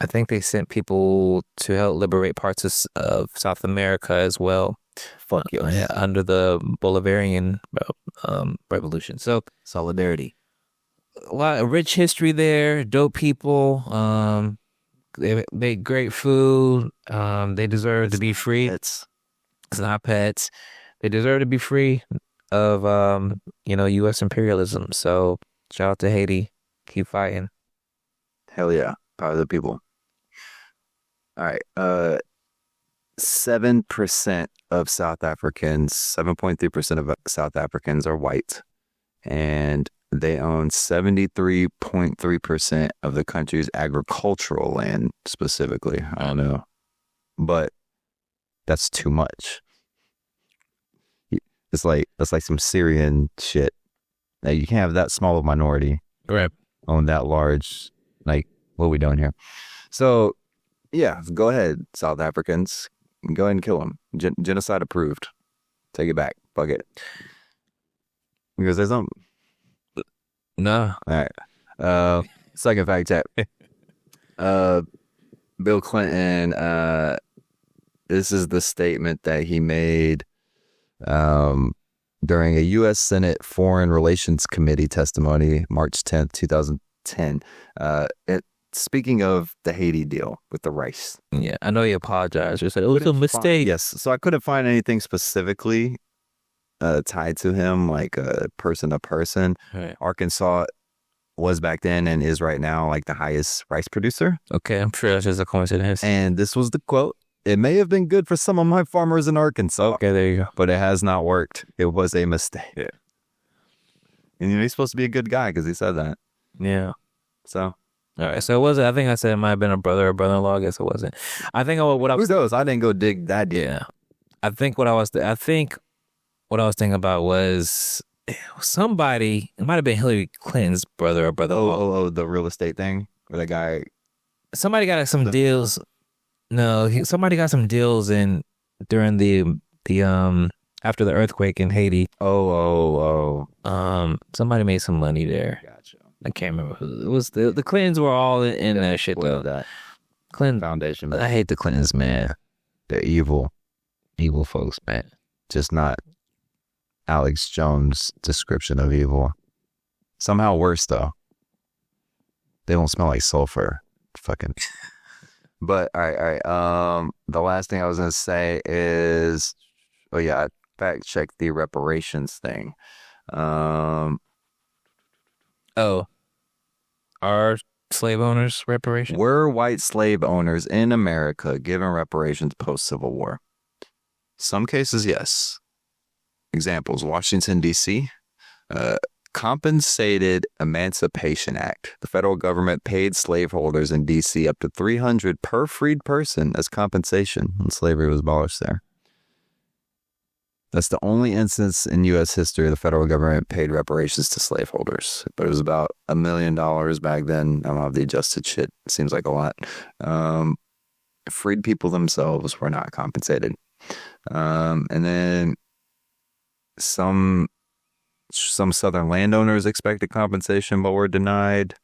I think they sent people to help liberate parts of South America as well. Fuck you. Yeah, under the Bolivarian revolution. So Solidarity. a lot of rich history there, dope people. They make great food. They deserve to be free. It's not pets. They deserve to be free of U.S. imperialism. So shout out to Haiti. Keep fighting. hell yeah. Power of the people. All right. 7% of South Africans, 7.3% of South Africans are white, and they own 73.3% of the country's agricultural land specifically. I don't know, but that's too much. That's like some Syrian shit. Now you can't have that small of a minority Right. own that large. Like, what are we doing here? So, yeah, go ahead, South Africans. Go ahead and kill them. Genocide approved. Take it back. Fuck it. Because there's some. No. All right. Second fact check. Bill Clinton. This is the statement that he made during a U.S. Senate Foreign Relations Committee testimony, March 10th, 2010. Speaking of the Haiti deal with the rice. Yeah, I know you apologized. You said it was a mistake. Yes. So I couldn't find anything specifically tied to him, like person to person. Right. Arkansas was back then and is right now like the highest rice producer. Okay, I'm sure that's just a coincidence. And this was the quote. It may have been good for some of my farmers in Arkansas. Okay, there you go. But it has not worked. It was a mistake. Yeah. And he's supposed to be a good guy because he said that. Yeah. So. All right. So it wasn't. I think I said it might have been a brother or brother-in-law. I guess it wasn't. I think what I was. Who knows? I didn't go dig that deep. Yeah. I think what I was thinking about was somebody. It might have been Hillary Clinton's brother or brother-in-law. Oh, the real estate thing where the guy. Somebody got some deals. No, somebody got some deals during the after the earthquake in Haiti. Oh. Somebody made some money there. Gotcha. I can't remember who it was. The Clintons were all in that shit though. That Clinton foundation. I hate the Clintons, man. They're evil Folks, man. just not Alex Jones' description of evil. Somehow worse though. They don't smell like sulfur. Fucking. But all right. The last thing I was gonna say is, oh yeah, I fact checked the reparations thing. Are slave owners reparations? Were white slave owners in America given reparations post-Civil War? Some cases, yes. Examples: Washington, D.C., Compensated Emancipation Act. The federal government paid slaveholders in D.C. up to $300 per freed person as compensation when slavery was abolished there. That's the only instance in U.S. history the federal government paid reparations to slaveholders. But it was about $1 million back then. I don't have the adjusted shit. It seems like a lot. Freed people themselves were not compensated. And then some Southern landowners expected compensation but were denied.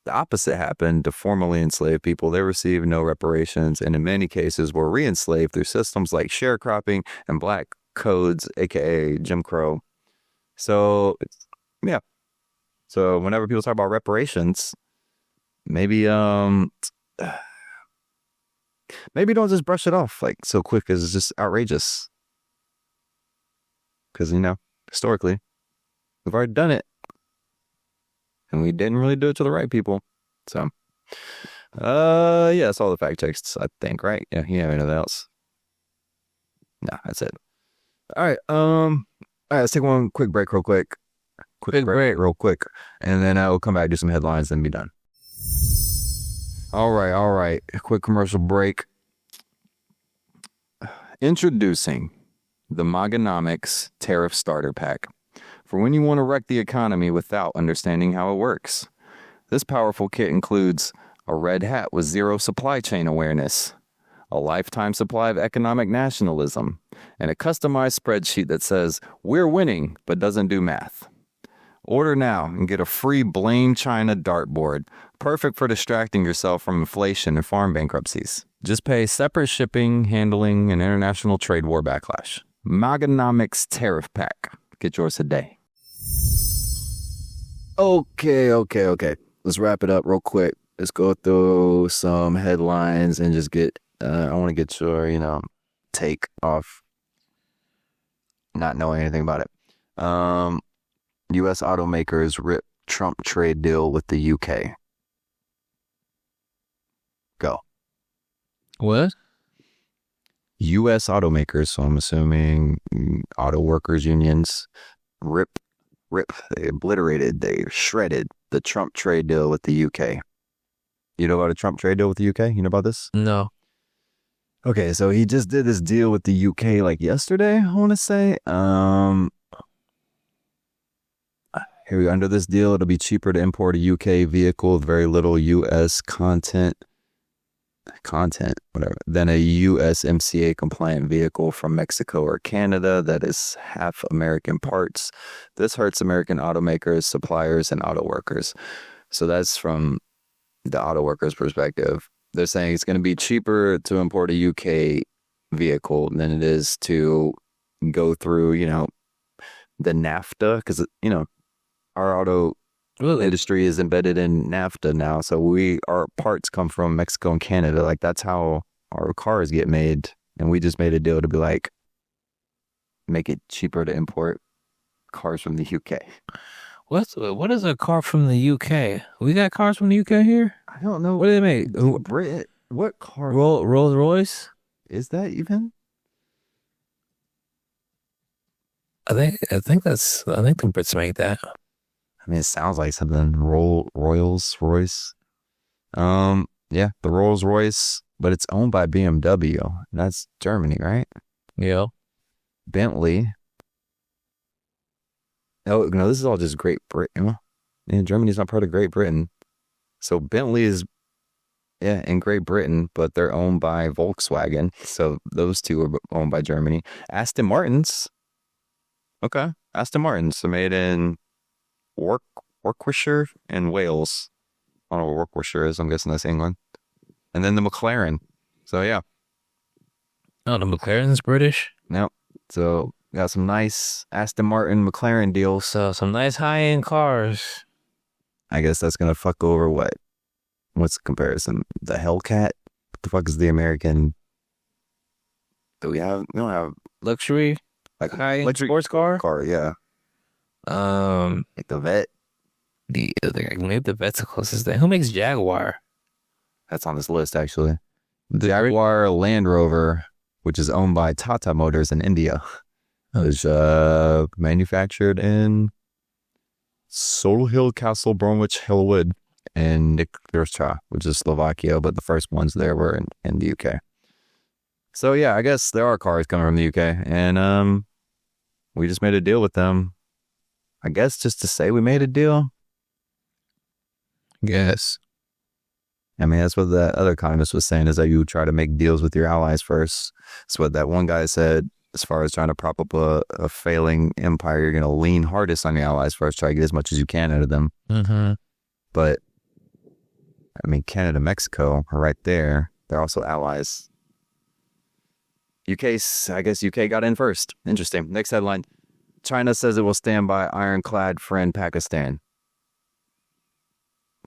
The opposite happened to formerly enslaved people. They received no reparations and in many cases were re-enslaved through systems like sharecropping and black codes, aka Jim Crow. So, yeah. So whenever people talk about reparations, maybe don't just brush it off like so quick as it's just outrageous. Because, historically, we've already done it. And we didn't really do it to the right people. So, yeah, that's all the fact checks, I think, right? Yeah, you have anything else? No, that's it. All right, let's take one quick break real quick. Quick break real quick. And then I'll come back, do some headlines, and be done. All right. A quick commercial break. Introducing the Mogonomics Tariff Starter Pack for when you want to wreck the economy without understanding how it works. This powerful kit includes a red hat with zero supply chain awareness, a lifetime supply of economic nationalism, and a customized spreadsheet that says, "We're winning," but doesn't do math. Order now and get a free Blame China dartboard, perfect for distracting yourself from inflation and farm bankruptcies. Just pay separate shipping, handling, and international trade war backlash. Mogonomics Tariff Pack. Get yours today. Okay. Let's wrap it up real quick. Let's go through some headlines and just get, I want to get your, take off not knowing anything about it. U.S. automakers rip Trump trade deal with the UK. Go. What? U.S. automakers, so I'm assuming auto workers unions, they obliterated, they shredded the Trump trade deal with the UK. You know about a Trump trade deal with the UK? You know about this? No. Okay, so he just did this deal with the UK like yesterday, I want to say. Here we go. Under this deal, it'll be cheaper to import a UK vehicle with very little US content, whatever, than a USMCA compliant vehicle from Mexico or Canada that is half American parts. This hurts American automakers, suppliers, and auto workers. So that's from the auto workers' perspective. They're saying it's going to be cheaper to import a UK vehicle than it is to go through, the NAFTA, because, our auto industry is embedded in NAFTA now. So our parts come from Mexico and Canada. Like, that's how our cars get made. And we just made a deal to be like, make it cheaper to import cars from the UK. What is a car from the UK? We got cars from the UK here? I don't know. What do they make? Brit? What car? Rolls Royce? Is that even? I think the Brits make that. I mean, it sounds like something. Rolls Royce. Yeah, the Rolls Royce, but it's owned by BMW. That's Germany, right? Yeah. Bentley. Oh no, this is all just Great Britain. Yeah, Germany's not part of Great Britain. So Bentley is, in Great Britain, but they're owned by Volkswagen. So those two are owned by Germany. Aston Martins. Okay, Aston Martins are made in Warwickshire and Wales. I don't know what Warwickshire is. I'm guessing that's England. And then the McLaren. So yeah. Oh, the McLaren's British? Yep. So got some nice Aston Martin McLaren deals. So some nice high-end cars. I guess that's gonna fuck over what? What's the comparison? The Hellcat? What the fuck is the American? We don't have Luxury? like High-end sports car? Yeah. Like the Vet. Maybe the Vet's the closest thing. Who makes Jaguar? That's on this list actually. The Jaguar, Land Rover, which is owned by Tata Motors in India. It's manufactured in Solhill Castle, Bromwich Hillwood, and Nikrsha, which is Slovakia, but the first ones there were in the UK. So yeah, I guess there are cars coming from the UK, and we just made a deal with them. I guess just to say we made a deal. Yes. I mean, that's what that other economist was saying, is that you try to make deals with your allies first. That's what that one guy said. As far as trying to prop up a failing empire, you're going to lean hardest on your allies first, try to get as much as you can out of them. Mm-hmm. But, I mean, Canada, Mexico are right there. They're also allies. I guess UK got in first. Interesting. Next headline. China says it will stand by ironclad friend Pakistan.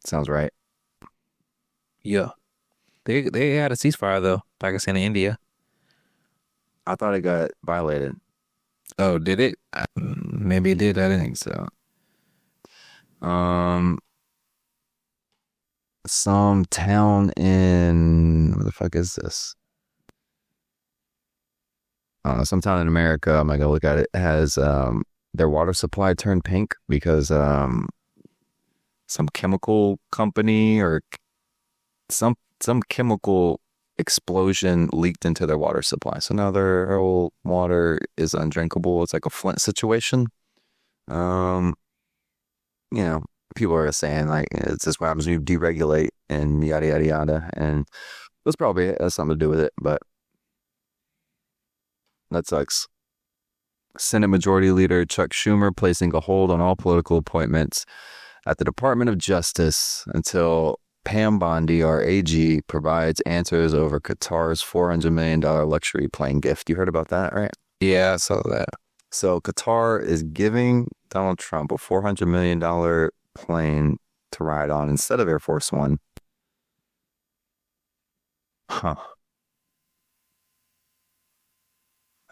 Sounds right. Yeah. They had a ceasefire, though, Pakistan and India. I thought it got violated. Oh, did it? Maybe it did. I didn't think So, some town in, where the fuck is this? Some town in America, I'm gonna go look at it, has their water supply turned pink because some chemical company or some chemical explosion leaked into their water supply. So now their whole water is undrinkable. It's like a Flint situation. You know, people are saying like it's just what happens when you deregulate and yada yada yada, and that's probably has something to do with it, but that sucks. Senate Majority Leader Chuck Schumer placing a hold on all political appointments at the Department of Justice until Pam Bondi, our AG, provides answers over Qatar's $400 million luxury plane gift. You heard about that, right? Yeah, I saw that. So Qatar is giving Donald Trump a $400 million plane to ride on instead of Air Force One. Huh.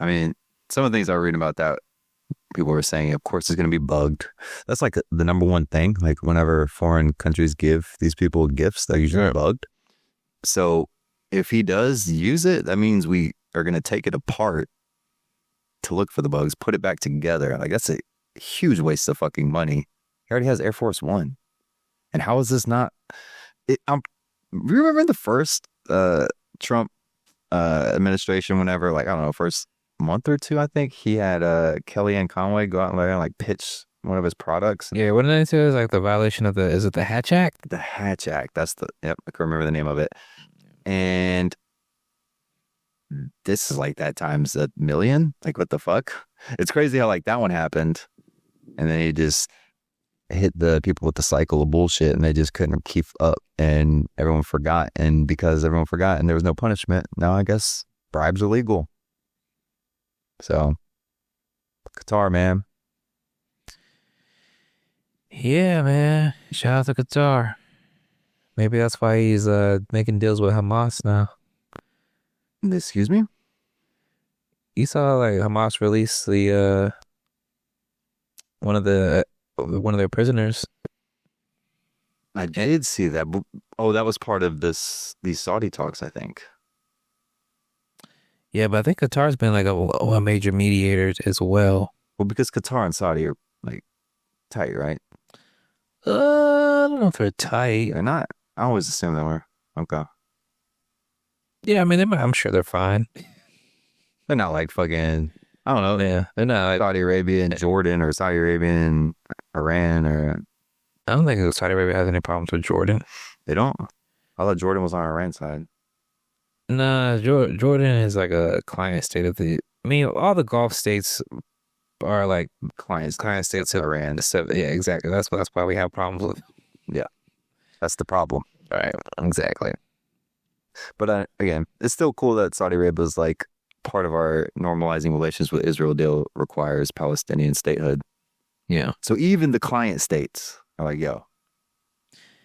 I mean, some of the things I was reading about that, people were saying, of course, it's going to be bugged. That's like the number one thing. Like whenever foreign countries give these people gifts, they're usually bugged. So if he does use it, that means we are going to take it apart to look for the bugs, put it back together. Like that's a huge waste of fucking money. He already has Air Force One. And how is this not? Remember the first Trump administration, whenever, like, I don't know, first month or two, I think he had Kellyanne Conway go out there and like pitch one of his products. Yeah, what did they say? It was like the violation of is it the Hatch Act? The Hatch Act. Yep, I can remember the name of it. And this is like that times a million. Like, what the fuck? It's crazy how like that one happened. And then he just hit the people with the cycle of bullshit and they just couldn't keep up and everyone forgot. And because everyone forgot and there was no punishment, now I guess bribes are legal. So, Qatar, man. Yeah, man. Shout out to Qatar. Maybe that's why he's making deals with Hamas now. Excuse me? You saw like Hamas release the one of their prisoners. I did see that. Oh, that was part of these Saudi talks, I think. Yeah, but I think Qatar's been like a major mediator as well. Well, because Qatar and Saudi are like tight, right? I don't know if they're tight. They're not. I always assume they were. Okay. Yeah, I mean, I'm sure they're fine. They're not like fucking, I don't know. Yeah, they're not like, Saudi Arabia and Jordan or Saudi Arabia and Iran or. I don't think Saudi Arabia has any problems with Jordan. They don't? I thought Jordan was on Iran's side. Nah, Jordan is like a client state of the. I mean, all the Gulf states are like client states of Iran. So, yeah, exactly. That's why we have problems with. Yeah, that's the problem. All right, exactly. But again, it's still cool that Saudi Arabia is like part of our normalizing relations with Israel deal requires Palestinian statehood. Yeah. So even the client states are like, yo,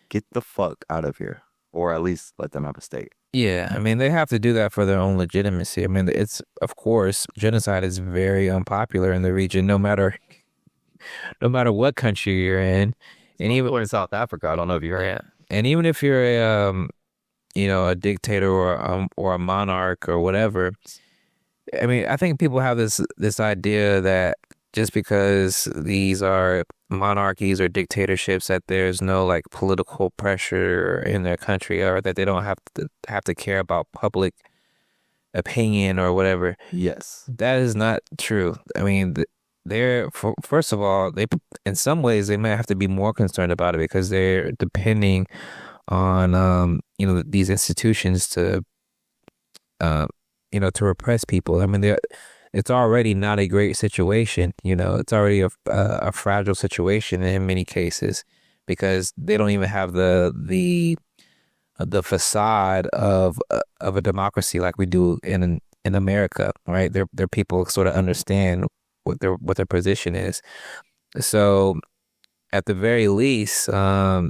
get the fuck out of here, or at least let them have a state. Yeah, I mean, they have to do that for their own legitimacy. I mean, it's, of course, genocide is very unpopular in the region, no matter what country you're in. And even in South Africa, I don't know if you heard. Yeah. And even if you're a dictator or a monarch or whatever, I mean, I think people have this idea that just because these are monarchies or dictatorships, that there's no like political pressure in their country, or that they don't have to care about public opinion or whatever. Yes. That is not true. I mean, first of all, they in some ways they might have to be more concerned about it because they're depending on these institutions to to repress people. I mean, it's already not a great situation. It's already a fragile situation in many cases because they don't even have the facade of a democracy like we do in America, right? Their people sort of understand what their position is. So at the very least, I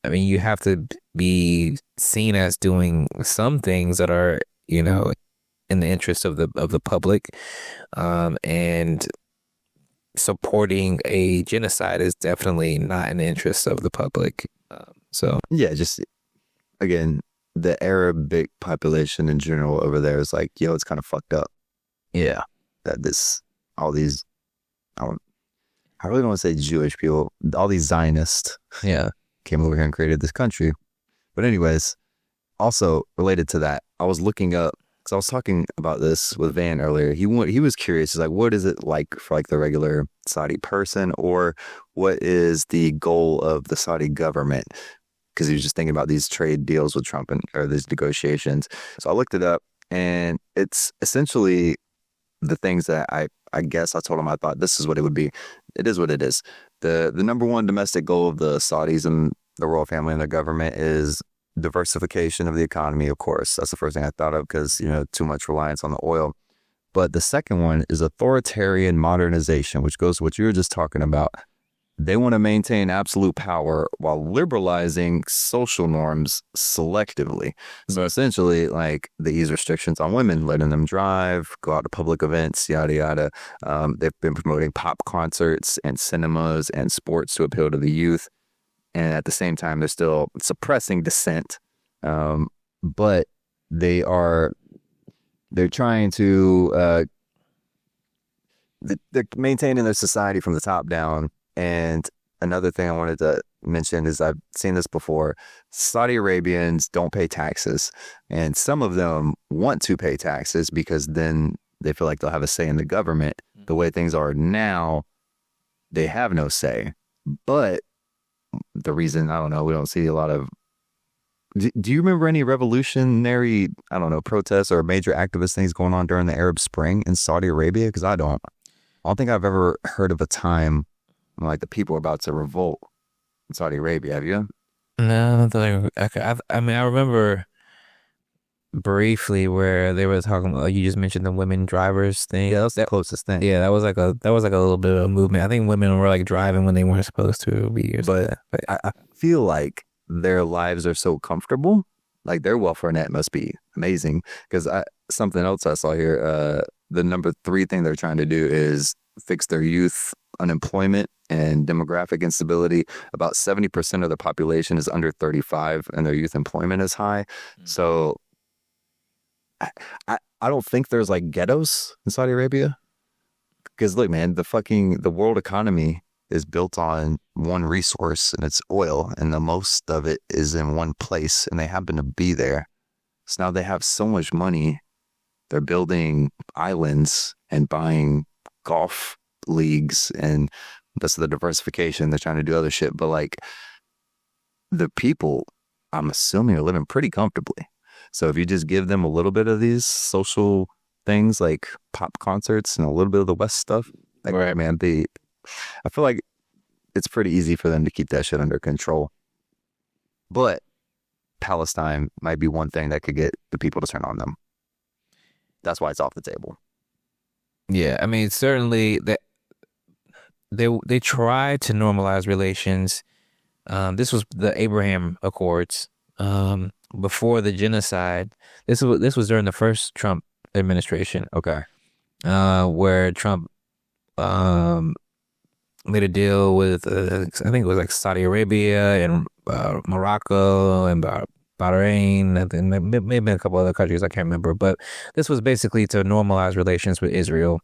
mean, you have to be seen as doing some things that are, in the interest of the public, and supporting a genocide is definitely not in the interest of the public. So Yeah, just again, the Arabic population in general over there is like, yo, it's kind of fucked up yeah, that all these, I really don't want to say Jewish people, all these Zionists yeah, came over here and created this country. But anyways, also related to that, I was looking up, because I was talking about this with Van earlier. He was curious. He's like, what is it like for like the regular Saudi person, or what is the goal of the Saudi government? Because he was just thinking about these trade deals with Trump or these negotiations. So I looked it up, and it's essentially the things that I guess I told him I thought this is what it would be. It is what it is. The number one domestic goal of the Saudis and the royal family and their government is diversification of the economy, of course. That's the first thing I thought of because, too much reliance on the oil. But the second one is authoritarian modernization, which goes to what you were just talking about. They want to maintain absolute power while liberalizing social norms selectively. So essentially, like, they ease restrictions on women, letting them drive, go out to public events, yada, yada. They've been promoting pop concerts and cinemas and sports to appeal to the youth. And at the same time, they're still suppressing dissent. But they're trying to, they're maintaining their society from the top down. And another thing I wanted to mention is I've seen this before. Saudi Arabians don't pay taxes. And some of them want to pay taxes because then they feel like they'll have a say in the government. The way things are now, they have no say. But the reason, I don't know, we don't see a lot of... Do you remember any revolutionary, I don't know, protests or major activist things going on during the Arab Spring in Saudi Arabia? Because I don't think I've ever heard of a time when, like, the people are about to revolt in Saudi Arabia. Have you? no, I mean, I remember briefly where they were talking about, you just mentioned the women drivers thing. Yeah, that's the closest thing. Yeah, that was like a little bit of a movement. I think women were like driving when they weren't supposed to be. But I feel like their lives are so comfortable. Like, their welfare net must be amazing. Because something else I saw here, the number 3 thing they're trying to do is fix their youth unemployment and demographic instability. About 70% of the population is under 35 and their youth employment is high. So I don't think there's like ghettos in Saudi Arabia. Because look, man, the world economy is built on one resource, and it's oil, and the most of it is in one place, and they happen to be there. So now they have so much money, they're building islands and buying golf leagues, and that's the diversification. They're trying to do other shit, but like, the people, I'm assuming, are living pretty comfortably. So if you just give them a little bit of these social things like pop concerts and a little bit of the West stuff, like, right, man, I feel like it's pretty easy for them to keep that shit under control. But Palestine might be one thing that could get the people to turn on them. That's why it's off the table. Yeah, I mean, certainly they tried to normalize relations. This was the Abraham Accords. Before the genocide, this was during the first Trump administration. Okay. Where Trump made a deal with I think it was like Saudi Arabia and Morocco and Bahrain, and then maybe a couple other countries I can't remember. But this was basically to normalize relations with Israel.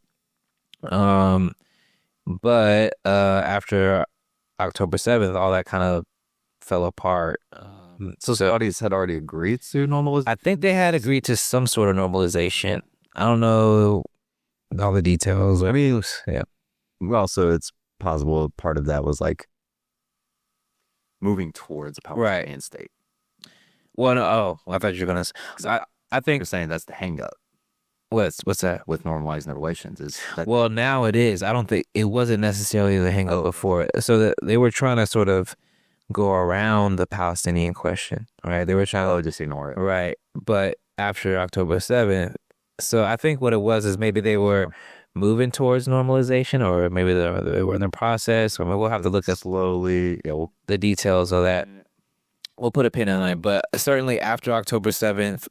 But after October 7th, all that kind of fell apart. So Saudis had already agreed to normalize. I think they had agreed to some sort of normalization. I don't know all the details. I mean, yeah. Well, so it's possible part of that was like moving towards a Palestinian state. Well, no, I thought you were gonna. Cause I think You're saying that's the hang up what's that? with normalizing the relations is that Well, now it is. I don't think it wasn't necessarily the hang up before. So that they were trying to sort of go around the Palestinian question, right? They were trying to just ignore it. right, but after October 7th, so I think what it was is maybe they were moving towards normalization, or maybe they were in the process, or maybe we'll have to look at Slowly, the details of that. We'll put a pin on it, but certainly after October 7th,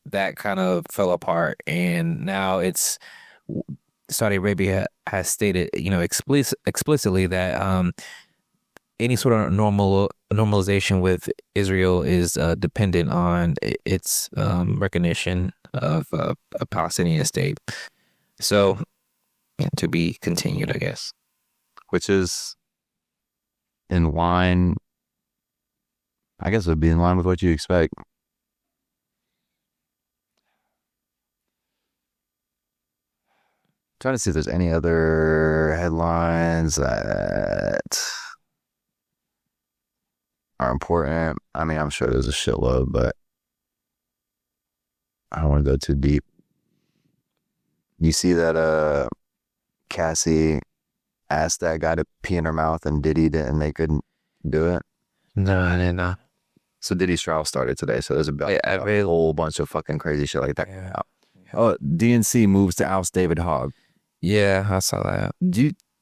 that kind of fell apart, and now it's Saudi Arabia has stated, explicitly that any sort of normalization with Israel is dependent on its recognition of a Palestinian state. So, to be continued, I guess. which is in line. I guess it would be in line with what you expect. Trying to see if there's any other headlines that are important. I mean, I'm sure there's a shitload, but I don't want to go too deep. You see that Cassie asked that guy to pee in her mouth and Diddy didn't, and they couldn't do it? No, I did not. So Diddy's trial started today, so there's a whole bunch of fucking crazy shit like that. Yeah. Oh, DNC moves to oust David Hogg. Yeah, I saw that.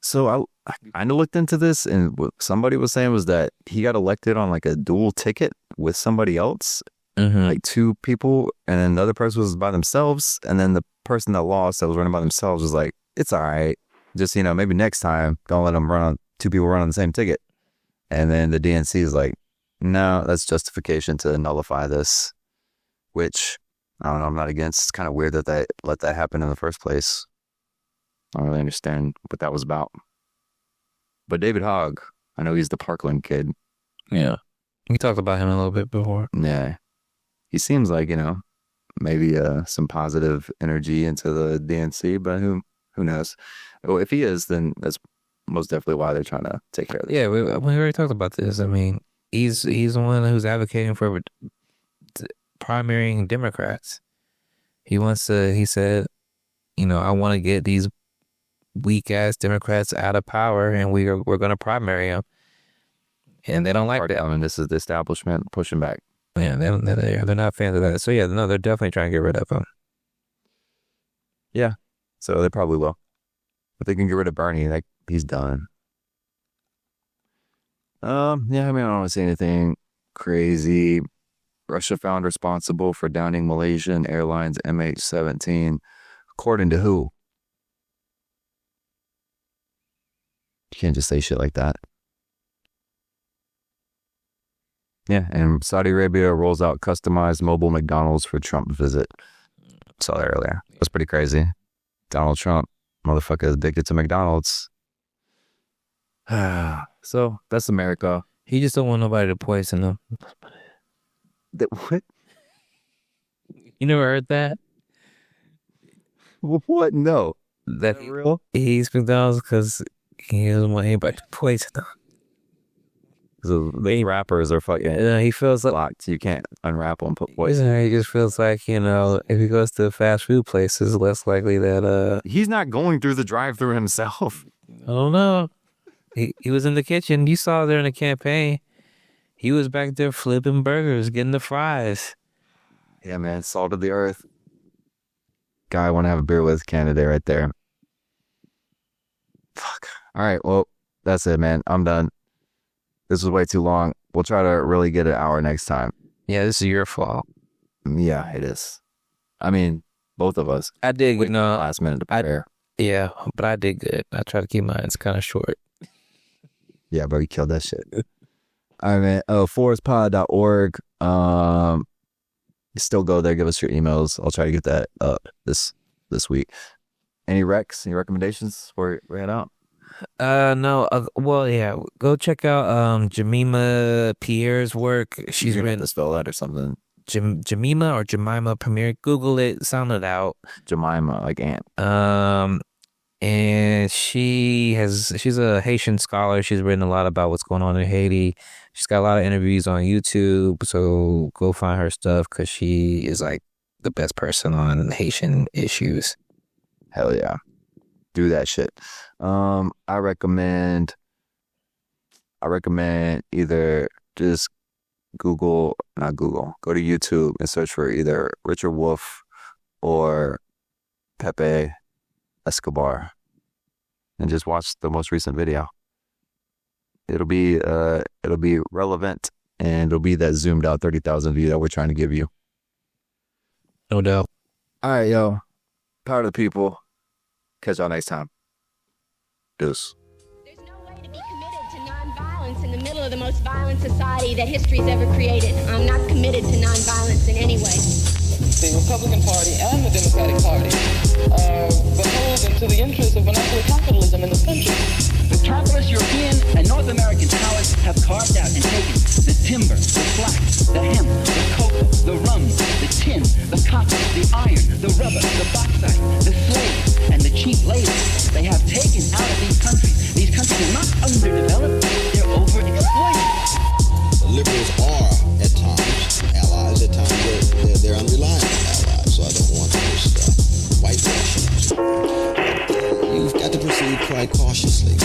So I kind of looked into this, and what somebody was saying was that he got elected on like a dual ticket with somebody else, like two people, and then the other person was by themselves, and then the person that lost that was running by themselves was like, it's all right, just maybe next time don't let them two people run on the same ticket. And then the DNC is like, no, that's justification to nullify this, which I don't know, I'm not against. It's kind of weird that they let that happen in the first place. I don't really understand what that was about. But David Hogg, I know he's the Parkland kid. Yeah. We talked about him a little bit before. Yeah. He seems like, maybe some positive energy into the DNC, but who knows? Well, if he is, then that's most definitely why they're trying to take care of this. Yeah, we already talked about this. I mean, he's the one who's advocating for primarying Democrats. He said, I want to get these weak ass Democrats out of power, and we're going to primary them. And they don't like that. I mean, this is the establishment pushing back. Yeah, they're not fans of that. So yeah, no, they're definitely trying to get rid of him. Yeah, so they probably will. If they can get rid of Bernie, he's done. Yeah, I mean, I don't want to say anything crazy. Russia found responsible for downing Malaysian Airlines MH17. According to who? You can't just say shit like that. Yeah, and Saudi Arabia rolls out customized mobile McDonald's for Trump visit. Saw that earlier. That's pretty crazy. Donald Trump, motherfucker, is addicted to McDonald's. So that's America. He just don't want nobody to poison him. What? You never heard that? What? No. That real? He eats McDonald's because he doesn't want anybody to poison him. So the rappers are fucking He feels like locked. You can't unwrap them, put poison. He just feels like, if he goes to fast food places, less likely that He's not going through the drive-through himself. I don't know. He was in the kitchen. You saw there in the campaign. He was back there flipping burgers, getting the fries. Yeah, man, salt of the earth. Guy I want to have a beer with, candidate right there. Fuck. All right, well, that's it, man. I'm done. This was way too long. We'll try to really get an hour next time. Yeah, this is your fault. Yeah, it is. I mean, both of us. I did good. No, last minute to prepare. Yeah, but I did good. I try to keep mine kind of short. Yeah, bro, you killed that shit. All All right, man. forestpod.org. Still go there. Give us your emails. I'll try to get that up this week. Any recs? Any recommendations before we head out? No. Well, yeah. Go check out Jemima Pierre's work. She's You're gonna have written to spell that or something. Jemima or Jemima Pierre. Google it. Sound it out. Jemima, like ant. And she's a Haitian scholar. She's written a lot about what's going on in Haiti. She's got a lot of interviews on YouTube. So go find her stuff because she is like the best person on Haitian issues. Hell yeah. Do that shit. I recommend either just go to YouTube and search for either Richard Wolff or Pepe Escobar and just watch the most recent video. It'll be relevant and it'll be that zoomed out 30,000 view that we're trying to give you. No doubt. All right, yo. Power to the people. Catch y'all next time. Deuce. There's no way to be committed to nonviolence in the middle of the most violent society that history's ever created. I'm not committed to nonviolence in any way. The Republican Party and the Democratic Party are beholden to the interests of monopoly capitalism in this country. The capitalist European and North American powers have carved out and taken the timber, the flax, the hemp, the cocoa, the rum, the tin, the copper, the iron, the rubber, the bauxite, the slaves, and the cheap labor. They have taken out of these countries. These countries are not underdeveloped, they're overexploited. The liberals are, at times, allies. At times, they're unreliable allies. So I don't want to just whitewash them. You've got to proceed quite cautiously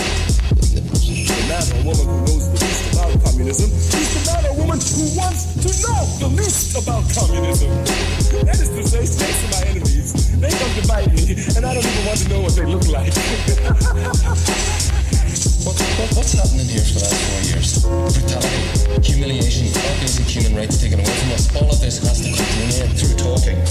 with liberals. The man or woman who knows the least about communism is the man or woman who wants to know the least about communism. That is to say, snakes are my enemies. They come to bite me, and I don't even want to know what they look like. What's happening here for the last 4 years? Brutality, humiliation, our basic human rights taken away from us. All of this has to come to an end through talking.